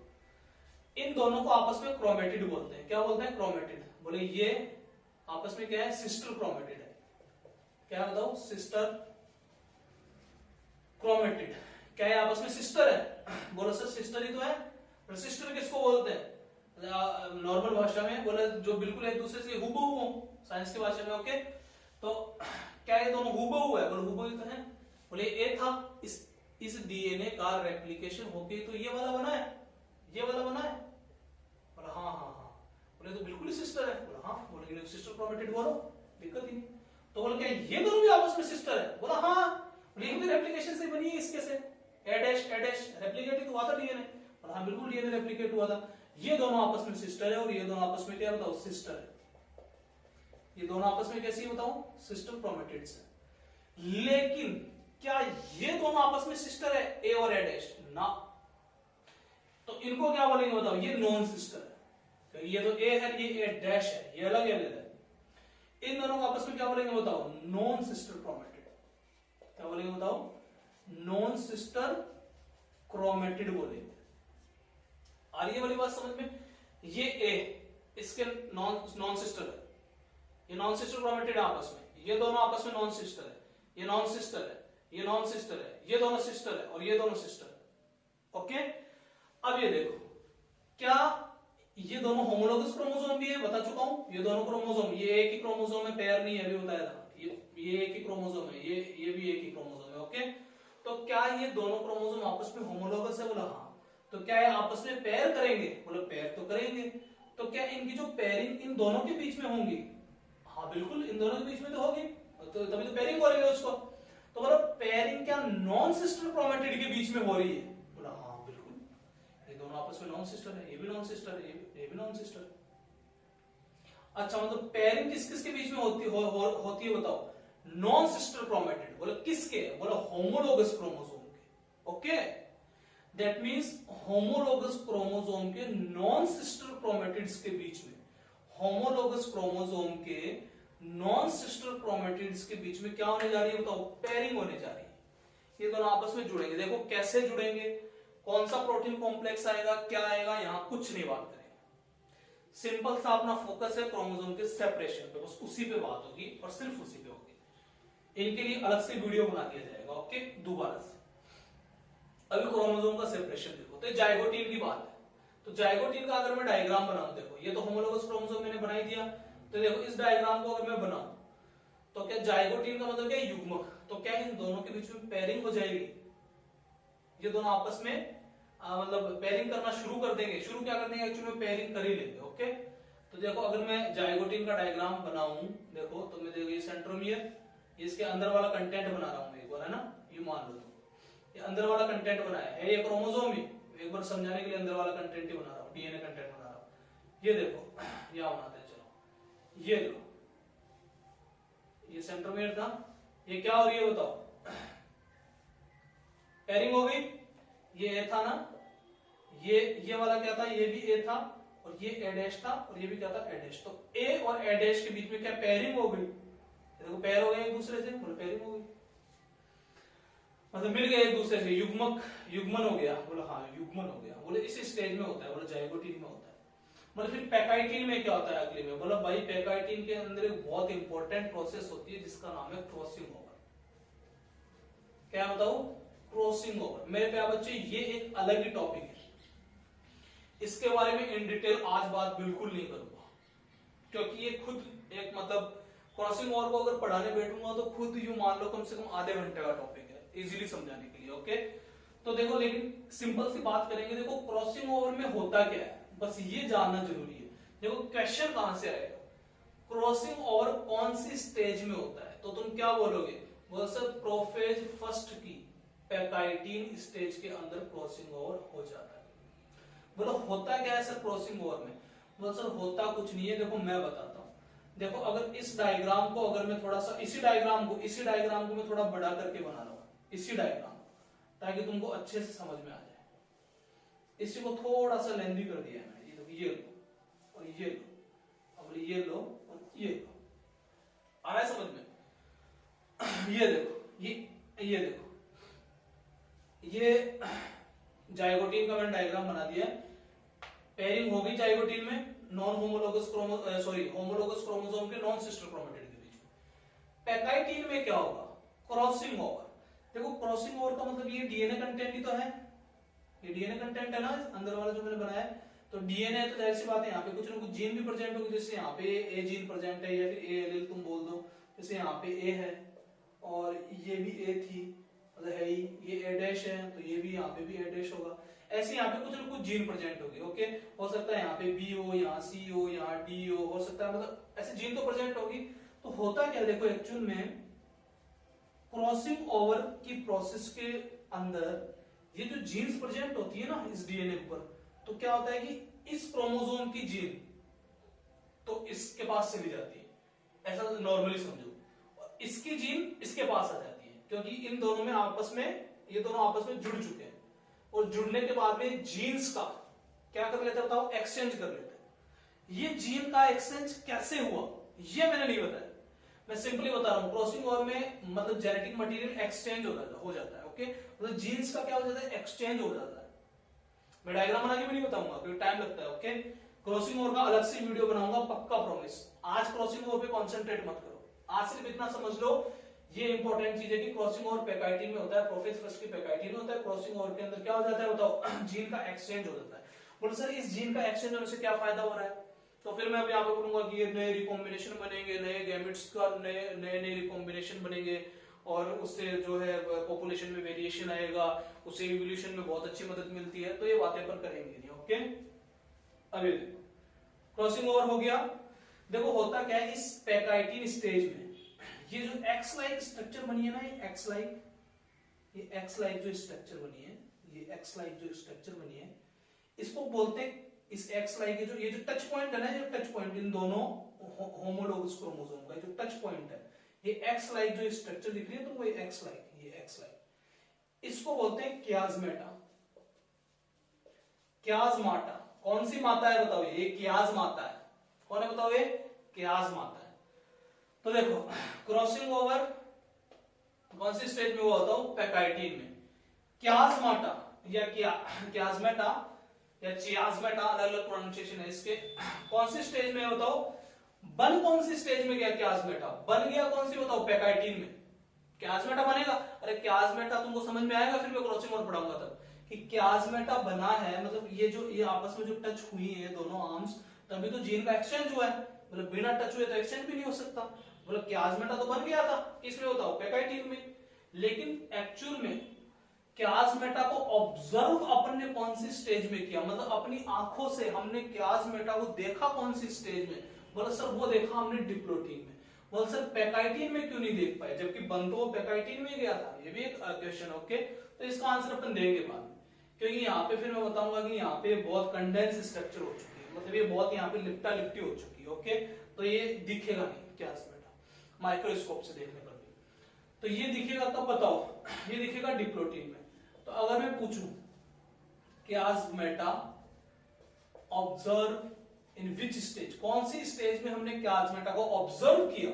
इन दोनों को आपस में क्रोमेटिड बोलते हैं। क्या बोलते हैं? क्रोमेटिड। बोले ये आपस में क्या है, सिस्टर क्रोमेटिड है। क्या बताओ, सिस्टर क्रोमेटिड। क्या है, आपस में सिस्टर है। बोलो सर सिस्टर ही तो है। सिस्टर किसको बोलते हैं नॉर्मल भाषा में, बोले जो बिल्कुल एक दूसरे से हुबहू हो, साइंस की भाषा में। ओके, तो क्या ये दोनों हुबहू है, बोले हुबहू तो है। बोले ए था, इस डीएनए का रेप्लिकेशन होके तो ये वाला बना है, ये वाला बना है। बोला हाँ हाँ हाँ। बोले तो बिल्कुल ही सिस्टर है। बोला हाँ। बोले सिस्टर क्रोमेटिड बोलो, दिक्कत ही नहीं। तो बोले क्या ये दोनों भी आपस में सिस्टर है। बोला हाँ। बोले ये भी रेप्लिकेशन से बनी है, इसके से ए डैश रेप्लिकेट तो हुआ था डीएनए। बोला हाँ बिल्कुल डीएनए रेप्लिकेट हुआ था। ये दोनों आपस में सिस्टर है और ये दोनों आपस में क्या बताओ, सिस्टर है। ये दोनों आपस में कैसी बताओ, सिस्टर क्रोमेटिड्स है। लेकिन क्या ये दोनों आपस में सिस्टर है, ए और ए डैश ना। तो इनको क्या बोलेंगे बताओ, ये नॉन सिस्टर है। तो ये तो ए है, ये ए डैश है, ये अलग है। इन दोनों को आपस में क्या बोलेंगे बताओ, नॉन सिस्टर क्रोमेटिड। क्या बोलेंगे बताओ, नॉन सिस्टर क्रोमेटिड बोलेंगे। आ रही है वाली बात समझ में। ये ए इसके नॉन सिस्टर है, ये नॉन सिस्टर क्रोमेटिड है आपस में। ये दोनों आपस में नॉन सिस्टर है, ये नॉन सिस्टर है, ये नॉन सिस्टर है, ये दोनों सिस्टर है और ये दोनों सिस्टर है। ओके, अब ये देखो, क्या ये दोनों होमोलोगस क्रोमोसोम भी है, बता चुका हूं। ये दोनों क्रोमोसोम, ये एक ही क्रोमोसोम है, पेयर नहीं है, अभी बताया था। ये एक ही क्रोमोसोम है, ये भी एक ही क्रोमोसोम है। ओके, तो क्या ये दोनों क्रोमोसोम आपस में होमोलोगस है, बोला हाँ। तो क्या ये आपस में पेयर करेंगे, बोले पेयर तो करेंगे। तो क्या इनकी जो पेयरिंग इन दोनों के बीच में होंगी, हाँ बिल्कुल इन दोनों के बीच में तो होगी, तो तभी तो पेयरिंग बोलेंगे उसको। तो बोलो पेयरिंग क्या नॉन सिस्टर क्रोमेटिड के बीच में हो रही है, बोला हाँ बिल्कुल, ये दोनों आपस में नॉन सिस्टर है, ये भी नॉन सिस्टर है, ये भी नॉन सिस्टर है। अच्छा, मतलब पेयरिंग किस किस के बीच में होती है बताओ, नॉन सिस्टर क्रोमेटिड। बोले किसके, बोला होमोलोगस क्रोमोसोम के। Okay, that means homologous chromosome के नॉन सिस्टर क्रोमेटिड्स के बीच में, होमोलोगस क्रोमोसोम के नॉन सिस्टर क्रोमेटिड्स के बीच में क्या होने जा रही है बताओ, पेयरिंग होने जा रही है। ये दोनों आपस में जुड़ेंगे। देखो कैसे जुड़ेंगे, कौन सा प्रोटीन कॉम्प्लेक्स आएगा, क्या आएगा, यहां कुछ नहीं बात करेंगे। सिंपल सा अपना फोकस है क्रोमोसोम के सेपरेशन पे, बस उसी पे बात होगी और सिर्फ उसी पे होगी। इनके लिए अलग से वीडियो बना दिया जाएगा। ओके, दोबारा से अभी क्रोमोसोम का सेपरेशन देखो। तो जाइगोटीन की बात है, तो जाइगोटीन का अगर मैं डायग्राम बनाऊं, देखो ये तो होमोलोगस क्रोमोसोम मैंने बनाई दिया। तो देखो इस डायग्राम को अगर मैं बनाऊं तो क्या जाइगोटीन का मतलब क्या है, युग्मक। तो क्या इन दोनों के बीच में पेयरिंग हो जाएगी, ये दोनों आपस में मतलब पेयरिंग करना शुरू कर देंगे। शुरू क्या कर देंगे, एक्चुअली में पेयरिंग कर ही लेंगे। ओके, तो देखो अगर मैं जाइगोटीन का डायग्राम बनाऊं, देखो तो मैं देखो ये सेंट्रोमियर, इसके अंदर वाला कंटेंट बना रहा हूं एक बार, है ना, ये मान लो ये अंदर वाला कंटेंट बनाया है, ये क्रोमोसोम ही, एक बार समझाने के लिए अंदर वाला कंटेंट ही बना रहा हूं, डीएनए कंटेंट बना रहा हूं। ये देखो यहां बनाते हैं, चलो ये लो, ये सेंट्रोमियर था, ये क्या हो रही है बताओ, पेयरिंग हो गई। ये ए था ना, ये वाला क्या था, ये भी ए था और ये ए डैश था और ये भी क्या था, ए डैश। तो ए और ए डैश के बीच में क्या पेयरिंग हो गई, देखो पेयर हो गए एक दूसरे से, बोलो पेयरिंग हो गई, मतलब मिल गए एक दूसरे से, युग्मक युग्मन हो गया। बोला हाँ युग्मन हो गया। बोले इस स्टेज में होता है, बोले जाइगोटीन में होता है। मतलब फिर पैकाइटिन में क्या होता है अगले में, बोला भाई पैकाइटिन के अंदर एक बहुत इंपॉर्टेंट प्रोसेस होती है जिसका नाम है क्रॉसिंग ओवर। क्या बताओ, क्रॉसिंग ओवर। मेरे प्यारे बच्चे ये एक अलग ही टॉपिक है, इसके बारे में इन डिटेल आज बात बिल्कुल नहीं करूंगा, क्योंकि ये खुद एक मतलब क्रॉसिंग ओवर को अगर पढ़ाने बैठूंगा तो खुद यूं मान लो कम से कम आधे घंटे का टॉपिक है इजीली समझाने के लिए। ओके, तो देखो लेकिन सिंपल सी बात करेंगे। देखो क्रॉसिंग ओवर में होता क्या है, बस ये जानना जरूरी है। देखो क्वेश्चन कहां से आएगा, क्रॉसिंग ओवर कौन सी स्टेज में होता है, तो तुम क्या बोलोगे, वो सर प्रोफेज फर्स्ट की पैकाइटिन स्टेज के अंदर क्रॉसिंग ओवर हो जाता है। बोलो होता क्या है सर क्रॉसिंग ओवर में, बोलो सर होता कुछ नहीं है, देखो मैं बताता हूं। देखो अगर इस डायग्राम को अगर मैं थोड़ा सा इसी डायग्राम को मैं थोड़ा बड़ा करके बना लूं, इसी डायग्राम को, ताकि तुमको अच्छे से समझ में आ जाए। इसी को थोड़ा सा लेंथी कर दिया है मैंने, ये लो और ये लो, अब ये लो और ये लो, आ रहा है समझ में। ये देखो ये देखो ये जाइगोटीन का मैंने डायग्राम बना दिया है। पेयरिंग होगी जाइगोटीन में, नॉन होमोलोगस होमोलोगस क्रोमोसोम के नॉन सिस्टर क्रोमेटिड के बीच में। पैकाइटिन में क्या होगा, क्रॉसिंग ओवर। देखो क्रॉसिंग ओवर का मतलब ये डीएनए कंटेंट ही तो है, ये डीएनए कंटेंट है ना अंदर वाला जो मैंने बनाया है। तो डीएनए तो जाहिर सी बात है यहाँ पे कुछ ना कुछ जीन भी प्रेजेंट होगी, जैसे यहाँ पे ए जीन प्रेजेंट है या फिर ए एलील तुम बोल दो, जैसे यहाँ पे ए है और ये भी ए थी मतलब है ही, ये ए डैश है तो ये भी यहाँ पे भी ए डैश होगा। ऐसे यहाँ पे कुछ ना कुछ जीन प्रेजेंट होगी। ओके, हो सकता है यहाँ पे बी हो, यहाँ सी हो, यहाँ डी हो सकता है, मतलब ऐसे जीन तो प्रेजेंट होगी। तो होता क्या देखो एक्चुअल में क्रॉसिंग ओवर की प्रोसेस के अंदर ये जो जीन्स प्रेजेंट होती है ना इस डीएनए पर, तो क्या होता है कि इस क्रोमोसोम की जीन तो इसके पास चली जाती है, ऐसा नॉर्मली समझो, और इसकी जीन इसके पास आ जाती है, क्योंकि इन दोनों में आपस में ये दोनों आपस में जुड़ चुके हैं, और जुड़ने के बाद में जीन्स का क्या कर लेते हैं बताओ, एक्सचेंज कर लेते हैं। ये जीन का एक्सचेंज कैसे हुआ ये मैंने नहीं बताया, मैं सिंपली बता रहा हूं। क्रॉसिंग ओवर में मतलब जेनेटिक मटेरियल एक्सचेंज हो जाता है। ओके, मतलब जीन्स का क्या हो जाता है, एक्सचेंज हो जाता है। मैं डायग्राम बना के भी नहीं बताऊंगा क्योंकि टाइम लगता है। ओके, क्रॉसिंग ओवर का अलग से वीडियो बनाऊंगा पक्का, प्रॉमिस। आज क्रॉसिंग ओवर पे कॉन्सेंट्रेट मत करो, आज सिर्फ इतना समझ लो, ये इंपॉर्टेंट चीज है कि क्रॉसिंग ओवर पैकाइटिन में होता है, प्रोफेज फर्स्ट की पैकाइटिन में होता है। क्रॉसिंग ओवर के अंदर क्या हो जाता है बताओ, जीन का एक्सचेंज हो जाता है। बोलो सर इस जीन का एक्सचेंज होने से क्या फायदा हो रहा है, तो फिर मैं अभी यहाँ पे बोलूंगा कि ये नए रिकॉम्बिनेशन बनेंगे, नए गैमेट्स का नए रिकॉम्बिनेशन बनेंगे, और उससे जो है पॉपुलेशन में वेरिएशन आएगा, उससे इवोल्यूशन में बहुत अच्छी मदद मिलती है। तो ये बातें अपन करेंगे नहीं। ओके, अभी देखो क्रॉसिंग ओवर हो गया। देखो होता क्या है इस पैकाइटिन स्टेज में, ये जो एक्स लाइक स्ट्रक्चर बनी है ना, ये एक्स लाइक जो स्ट्रक्चर बनी है, ये एक्स लाइक जो स्ट्रक्चर बनी है, इसको बोलते हैं, इस एक्स लाइक जो ये जो टच पॉइंट है ना, जो टच पॉइंट इन दोनों होमोलोगस क्रोमोसोम का जो टच पॉइंट है, ये एक्स लाइक जो स्ट्रक्चर दिख रही है, तो वो एक्स लाइक, ये एक्स लाइक, इसको बोलते हैं क्याज़मेटा। क्याज़माटा कौन सी माता है बताओ, ये क्याज माता है। कौन है बताओ, ये क्याज माता है। तो देखो क्रॉसिंग ओवर कौन सी स्टेज में हुआ होता है, पैकाइटिन में। क्याज़माटा या क्याज़मेटा या चियाज़मेटा, अलग अलग प्रोनाउंसिएशन है इसके। कौन सी स्टेज में बताओ, बन कौन सी स्टेज में गया क्याज़मेटा, बन गया कौन सी बताओ, पैकाइटिन में। क्याज़मेटा बनेगा, अरे क्याज़मेटा तुमको समझ में आएगा, फिर मैं क्रॉसिंग ओवर पढ़ाऊंगा तब कि क्याज़मेटा बना है, मतलब ये आपस में जो टच हुई है दोनों आर्म्स, तभी तो जीन का एक्सचेंज हुआ है, मतलब बिना टच हुए तो एक्सचेंज भी नहीं हो सकता। मतलब क्याज़मेटा तो बन गया था, किसमें बताओ, पैकाइटिन में। लेकिन एक्चुअल में क्याज़मेटा को ऑब्जर्व अपन ने कौन सी स्टेज में किया, मतलब अपनी आंखों से हमने क्याज़मेटा को देखा कौन सी स्टेज में, बोला सर वो देखा हमने डिप्लोटीन में। बोल सर पैकाइटिन में क्यों नहीं देख पाए, जबकि बन तो पैकाइटिन में गया था, ये भी एक क्वेश्चन। ओके, तो इसका आंसर अपन देंगे बाद में, क्योंकि यहाँ पे फिर मैं बताऊंगा कि यहाँ पे बहुत कंडेंस स्ट्रक्चर हो चुकी है, मतलब ये बहुत यहाँ पे लिपटा लिपटी हो चुकी है। ओके, तो ये दिखेगा नहीं क्याज़मेटा, माइक्रोस्कोप से देखने पर भी। तो ये दिखेगा कब बताओ, ये दिखेगा डिप्लोटीन में। तो अगर मैं पूछूं क्याज़मेटा ऑब्जर्व इन विच स्टेज, कौन सी स्टेज में हमने क्याज़मेटा को ऑब्जर्व किया,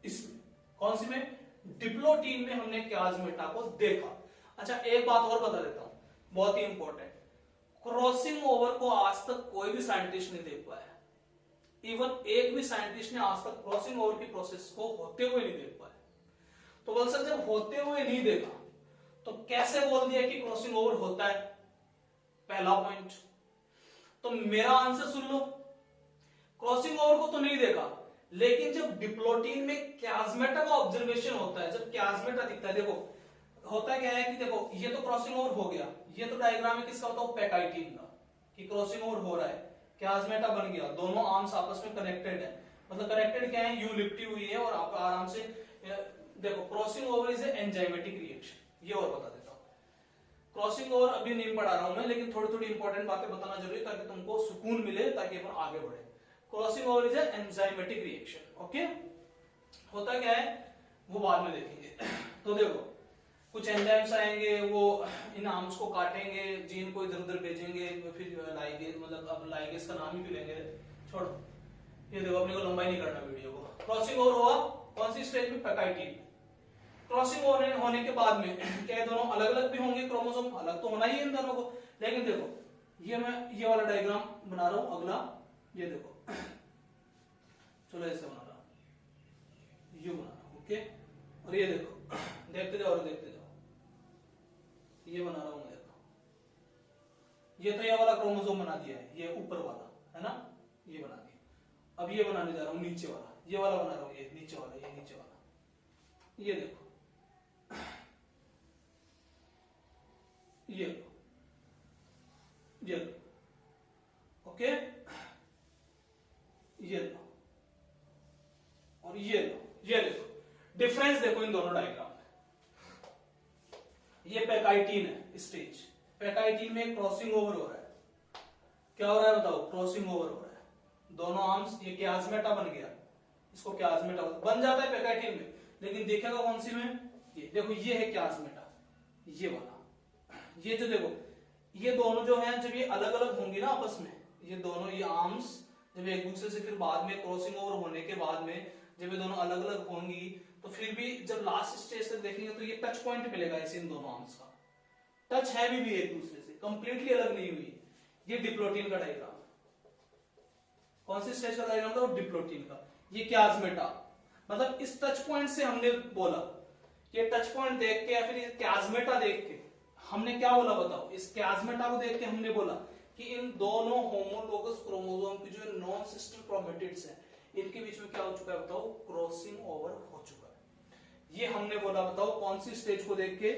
इसमें कौन सी में, डिप्लोटीन में हमने क्याज़मेटा को देखा। अच्छा एक बात और बता देता हूं, बहुत ही इंपॉर्टेंट, क्रॉसिंग ओवर को आज तक कोई भी साइंटिस्ट नहीं देख पाया, इवन एक भी साइंटिस्ट ने आज तक क्रॉसिंग ओवर की प्रोसेस को होते हुए नहीं देख पाया। तो बोल सर जब होते हुए नहीं देखा तो कैसे बोल दिया कि क्रॉसिंग ओवर होता है, पहला पॉइंट। तो मेरा आंसर सुन लो, क्रॉसिंग ओवर को तो नहीं देखा, लेकिन जब डिप्लोटीन में क्याज़मेटा का ऑब्जर्वेशन होता है, जब क्याज़मेटा दिखता है, देखो होता क्या है कि देखो ये तो क्रॉसिंग ओवर हो गया, ये तो डायग्राम में किसका होता है, पैकाइटिन का, कि क्रॉसिंग ओवर हो रहा है, क्याज़मेटा बन गया, दोनों आर्म्स आपस में कनेक्टेड है, मतलब कनेक्टेड क्या है, यू लिपटी हुई है, और आप आराम से देखो crossing over is enzymatic reaction. ये और बता देता हूं, क्रॉसिंग ओवर अभी नहीं पढ़ा रहा हूं मैं, लेकिन थोड़ी थोड़ी इंपॉर्टेंट बातें बताना जरूरी है ताकि तुमको सुकून मिले, ताकि अपन आगे बढ़े। Crossing over is enzymatic reaction. Okay, होता क्या है वो बाद में देखेंगे। तो देखो कुछ एंजाइम्स आएंगे, वो इन आर्म्स को काटेंगे, जीन को इधर उधर भेजेंगे, फिर लाइगेज, मतलब अब लाइगेज का नाम ही क्यों लेंगे, छोड़ो, ये देखो अपने को लंबाई नहीं करना वीडियो को। क्रॉसिंग ओवर हुआ कौन सी स्टेज में, पैकाइटिन। क्रॉसिंग ओवर होने के बाद में क्या दोनों अलग अलग भी होंगे, क्रोमोसोम अलग तो होना ही है इन दोनों को, लेकिन देखो ये मैं ये वाला डायग्राम बना रहा हूं अगला, ये देखो, चलो ऐसे बना रहा हूं, यू बना रहा हूं, ओके। और ये देखो, देखते जाओ और देखते जाओ, ये बना रहा हूं मैं, देखो ये तो ये वाला क्रोमोसोम बना दिया है, ये ऊपर वाला है ना, ये बना दिया। अब ये बनाने जा रहा हूं नीचे वाला, ये वाला बना रहा हूं, ये नीचे वाला, ये नीचे वाला, ये देखो, ये लो, ये लो, ओके, ये लो और ये लो, ये देखो डिफरेंस देखो इन दोनों डायग्राम में। ये पैकाइटिन है स्टेज, पैकाइटिन में क्रॉसिंग ओवर हो रहा है, क्या हो रहा है बताओ, क्रॉसिंग ओवर हो रहा है, दोनों आर्म्स, ये क्याजमेटा बन गया, इसको क्याजमेटा बन जाता है पैकाइटिन में, लेकिन देखेगा कौन सी में, ये देखो, ये है क्याजमेटा, ये वाला, ये जो देखो, ये दोनों जो हैं जब ये अलग अलग होंगी ना आपस में, ये दोनों ये आर्म्स जब एक दूसरे से फिर बाद में क्रॉसिंग ओवर होने के बाद में जब ये दोनों अलग अलग होंगी, तो फिर भी जब लास्ट स्टेज तक देखेंगे तो ये टच पॉइंट मिलेगा इसे, इन दोनों आर्म्स का टच है भी एक दूसरे से, कंप्लीटली अलग नहीं हुई। ये डिप्लोटिन का डायग्राम, कौन सी स्टेज का डायग्राम था, डिप्लोटिन का। ये क्याजमेटा, मतलब इस टच पॉइंट से हमने बोला, ये टच पॉइंट देख के या फिर क्याजमेटा देख के हमने क्या बोला बताओ, इस क्याजमेटा को देख के हमने बोला कि इन दोनों होमोलोगस क्रोमोसोम की जो नॉन सिस्टर क्रोमेटिड्स हैं, इनके बीच में क्या हो चुका है बताओ, क्रॉसिंग ओवर हो चुका है। ये हमने बोला बताओ कौन सी स्टेज को देख के,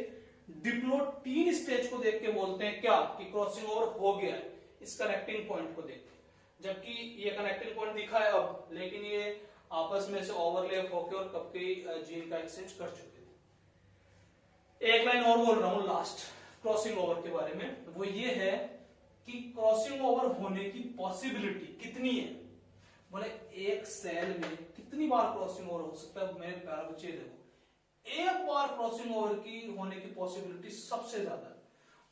डिप्लोटिन स्टेज को देख के बोलते हैं क्या कि क्रॉसिंग ओवर हो गया है, इस कनेक्टिंग पॉइंट को देख के। जबकि ये कनेक्टिंग पॉइंट दिखा है अब, लेकिन ये आपस में से ओवरलैप होकर और कब के जीन का एक्सचेंज कर चुके थे। एक लाइन और बोल रहा हूं लास्ट क्रॉसिंग ओवर के बारे में, वो ये है कि क्रॉसिंग ओवर होने की पॉसिबिलिटी कितनी है, बोले एक सेल में कितनी बार क्रॉसिंग ओवर हो सकता है। मेरे प्यारे बच्चे देखो, एक बार क्रॉसिंग ओवर की होने की पॉसिबिलिटी सबसे ज्यादा है।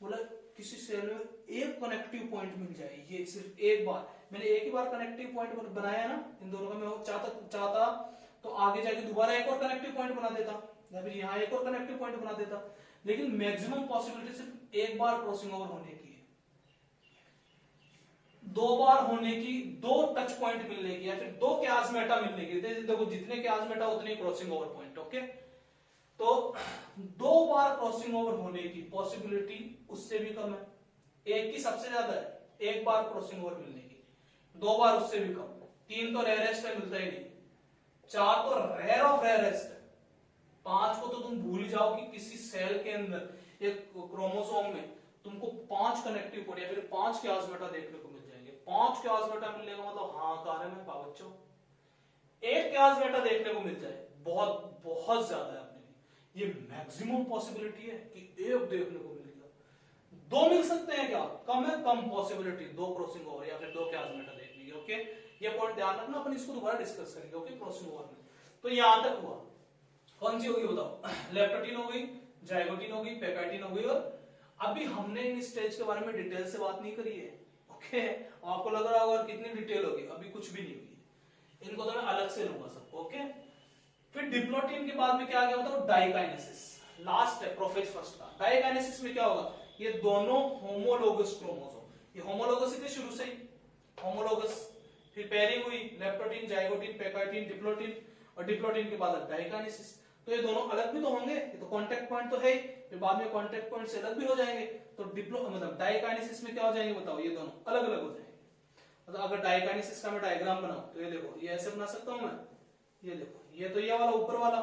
बोले किसी सेल में एक कनेक्टिव पॉइंट मिल जाए, ये सिर्फ एक बार, मैंने एक ही बार कनेक्टिव पॉइंट बनाया ना इन दोनों का, मैं चाहता तो आगे जाके दोबारा एक और कनेक्टिव पॉइंट बना देता, या फिर यहाँ एक और कनेक्टिव पॉइंट बना देता, लेकिन मैक्सिमम पॉसिबिलिटी सिर्फ एक बार क्रॉसिंग ओवर होने की है, दो बार होने की, दो टच पॉइंट मिलने की, या फिर दो क्याजमेटा मिलने की। देखो जितने क्याजमेटा उतने क्रॉसिंग ओवर पॉइंट, ओके। तो दो बार क्रॉसिंग ओवर होने की पॉसिबिलिटी उससे भी कम है, एक की सबसे ज्यादा है, एक बार क्रॉसिंग ओवर मिलने की, दो बार उससे भी कम, तीन तो रेयरेस्ट है, मिलता ही नहीं, चार तो रेयर ऑफ रेयरेस्ट है, पांच को तो तुम भूल जाओ कि किसी सेल के अंदर एक क्रोमोसोम में तुमको 5 कनेक्टिव पॉइंट या फिर 5 क्याजमेटा देखने को मिल जाएंगे। 5 क्याजमेटा मिलने का मतलब हाँ कार्य में बच्चों, एक क्याजमेटा देखने को मिल जाए बहुत बहुत ज्यादा है अपने लिए, ये मैक्सिमम पॉसिबिलिटी है कि एक देखने को मिल गया। दो मिल सकते हैं क्या, कम है, कम पॉसिबिलिटी दो क्रॉसिंग ओवर या फिर दो क्याजमेटा देखने की, ओके। ये पॉइंट ध्यान रखना, अपन इसको दोबारा डिस्कस करेंगे, ओके। क्रॉसिंग ओवर में तो यहां तक हुआ, कौन सी होगी बताओ, लेप्टोटिन हो गई, जाइगोटिन हो गई, पैकाइटिन हो गई, और अभी हमने इन स्टेज के बारे में डिटेल से बात नहीं करी है, ओके। आपको लग रहा होगा कितनी डिटेल होगी, अभी कुछ भी नहीं होगी, इनको तो मैं अलग से लूंगा सब, ओके। फिर डिप्लोटिन के बाद में क्या आ गया बताओ, डाइकाइनेसिस, लास्ट है प्रोफेज फर्स्ट का। डाइकाइनेसिस में क्या होगा, ये दोनों होमोलोगस क्रोमोसोम, ये होमोलोगस थे शुरू से ही, होमोलोगस, फिर पेयरिंग हुई, लेप्टोटिन, जाइगोटिन, पैकाइटिन, डिप्लोटिन, और डिप्लोटिन के बाद डाइकाइनेसिस। तो ये दोनों अलग भी तो होंगे, ये तो कांटेक्ट पॉइंट तो है ही, फिर बाद में कांटेक्ट पॉइंट से अलग भी हो जाएंगे, तो मतलब डाइकाइनेसिस में क्या हो जाएंगे बताओ, ये दोनों अलग अलग हो जाएंगे। मतलब अगर डाइकाइनेसिस का मैं डायग्राम बनाऊं तो ये देखो, ये ऐसे बना सकता हूं मैं, ये देखो, ये तो ये वाला ऊपर वाला,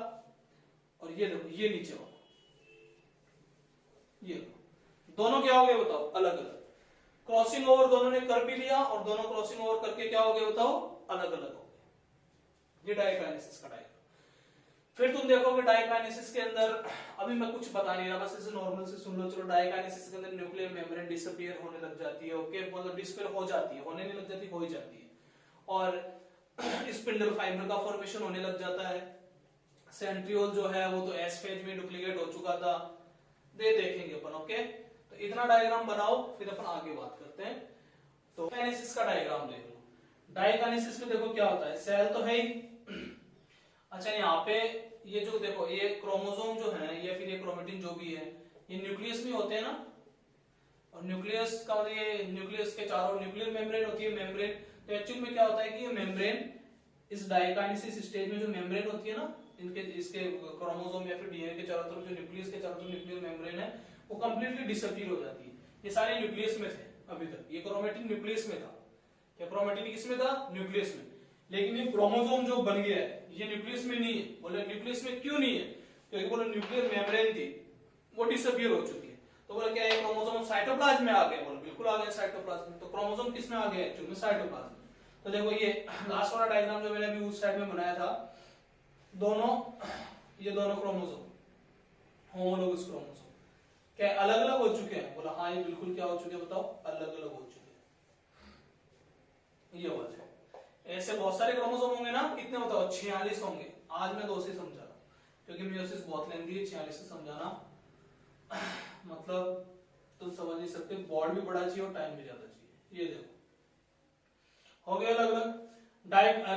और ये देखो ये नीचे वाला, ये दोनों क्या हो गए बताओ, अलग अलग। क्रॉसिंग ओवर दोनों ने कर भी लिया, और दोनों क्रॉसिंग ओवर करके क्या हो गए बताओ, अलग अलग हो गए। ये डाइकाइनेसिस का डायग्राम। फिर तुम देखोगे डाइकाइनेसिस के अंदर, अभी मैं कुछ बता नहीं रहा, बस इसे नॉर्मल से सुन लो। चलो, डाइकाइनेसिस के अंदर न्यूक्लियर मेम्ब्रेन डिसअपीयर होने लग जाती है, ओके, मतलब डिसअपीयर हो जाती है, होने नहीं लग जाती, हो ही जाती है, और स्पिंडल फाइबर का फॉर्मेशन होने लग जाता है। सेंट्रियोल जो है वो तो एस फेज में डुप्लीकेट हो चुका था, देखेंगे अपन, ओके। तो इतना डायग्राम बनाओ, फिर अपन आगे बात करते हैं। तो डाइकाइनेसिस का डायग्राम देख लो। डाइकाइनेसिस में देखो क्या होता है, सेल तो है ही, अच्छा यहाँ पे ये जो देखो, ये क्रोमोसोम जो है या फिर ये क्रोमेटिन जो भी है, ये न्यूक्लियस में होते हैं ना, और न्यूक्लियस का मतलब ये न्यूक्लियस के चारों न्यूक्लियर मेम्ब्रेन होती है, मेम्ब्रेन तो एक्चुअल में क्या होता है कि ये मेम्ब्रेन इस डाइकाइनेसिस स्टेज में जो मेम्ब्रेन होती है ना इनके इसके क्रोमोसोम या फिर डीएनए के चारों तरफ जो न्यूक्लियस के चारों तरफ न्यूक्लियर मेम्ब्रेन है वो कंप्लीटली डिसअपीयर हो जाती है। ये सारे न्यूक्लियस में थे अभी तक, ये क्रोमेटिन न्यूक्लियस में था। क्या क्रोमेटिन किस में था? न्यूक्लियस में। लेकिन ये क्रोमोसोम जो बन गया है ये न्यूक्लियस में नहीं है। बोले न्यूक्लियस में क्यों नहीं है? क्योंकि बोले न्यूक्लियर मेम्ब्रेन थी वो डिसअपीयर हो चुकी है। तो बोले क्या है क्रोमोसोम साइटोप्लाज्म में आ गया? बोले बिल्कुल आ गया साइटोप्लाज्म में। तो क्रोमोसोम किस में आ गया? एक्चुअली में साइटोप्लाज्म। तो देखो ये लास्ट वाला डायग्राम जो मैंने अभी उस साइड में बनाया था, दोनों ये दोनों क्रोमोसोम होमोलोगस क्रोमोसोम क्या अलग अलग हो चुके हैं? बोला हाँ ये बिल्कुल क्या हो चुके हैं? बताओ अलग अलग हो चुके हैं। ये बात है। ऐसे बहुत सारे क्रोमोसोम होंगे ना, कितने बताओ? 46 होंगे। आज मैं 2 से समझा क्योंकि मियोसिस बहुत लेंथी है, 46 से समझाना मतलब तुम समझ नहीं सकते। बॉड भी बड़ा चाहिए और टाइम भी ज्यादा चाहिए। ये देखो हो गया अलग अलग।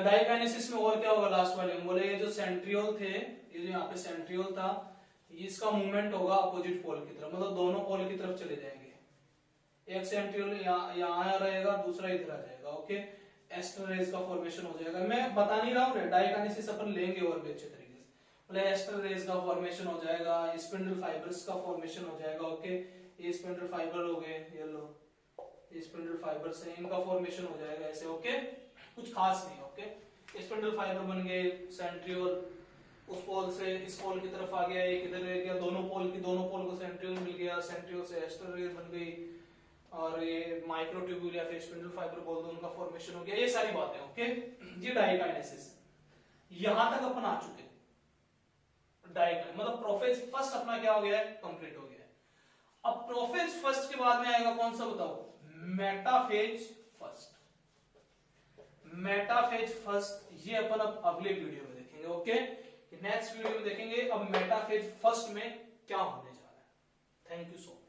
डाइकाइनेसिस में और क्या होगा लास्ट वाले में? बोले ये जो सेंट्रियोल थे, ये जो यहाँ पे सेंट्रियोल था, इसका मूवमेंट होगा अपोजिट पोल की तरफ, मतलब दोनों पोल की तरफ चले जाएंगे। एक सेंट्रियोल यहाँ रहेगा, दूसरा इधर आ जाएगा। ओके, एस्टर रेज का फॉर्मेशन हो जाएगा। मैं बता नहीं रहा हूँ, डाइकाइनेसिस अपन लेंगे और भी अच्छे तरीके से। बोले एस्टर रेज का फॉर्मेशन हो जाएगा, स्पिंडल फाइबर्स का फॉर्मेशन हो जाएगा। ओके, ये स्पिंडल फाइबर हो गए, ये लो स्पिंडल फाइबर्स है, इनका फॉर्मेशन हो जाएगा ऐसे। ओके, कुछ खास नहीं। ओके, स्पिंडल फाइबर बन गए, सेंट्रियोल उस पोल से इस पोल की तरफ आ गया, एक इधर रह गया, दोनों पोल को सेंट्रियोल मिल गया, सेंट्रियोल से एस्टर रेज बन गई, और ये माइक्रोट्यूब्यूल या फिर स्पिंडल फाइबर बोल दो, उनका फॉर्मेशन हो गया। ये सारी बातें। ओके, ये डाइकाइनेसिस। यहां तक अपन आ चुके। डाइकाइन मतलब प्रोफेज फर्स्ट अपना क्या हो गया है? कंप्लीट हो गया है। अब प्रोफेज फर्स्ट के बाद में आएगा कौन सा बताओ? Metaphase first. मेटाफेज फर्स्ट ये अपन अब अगले वीडियो में देखेंगे। ओके, नेक्स्ट वीडियो में देखेंगे अब मेटाफेज फर्स्ट में क्या होने जा रहा है। Thank you so much.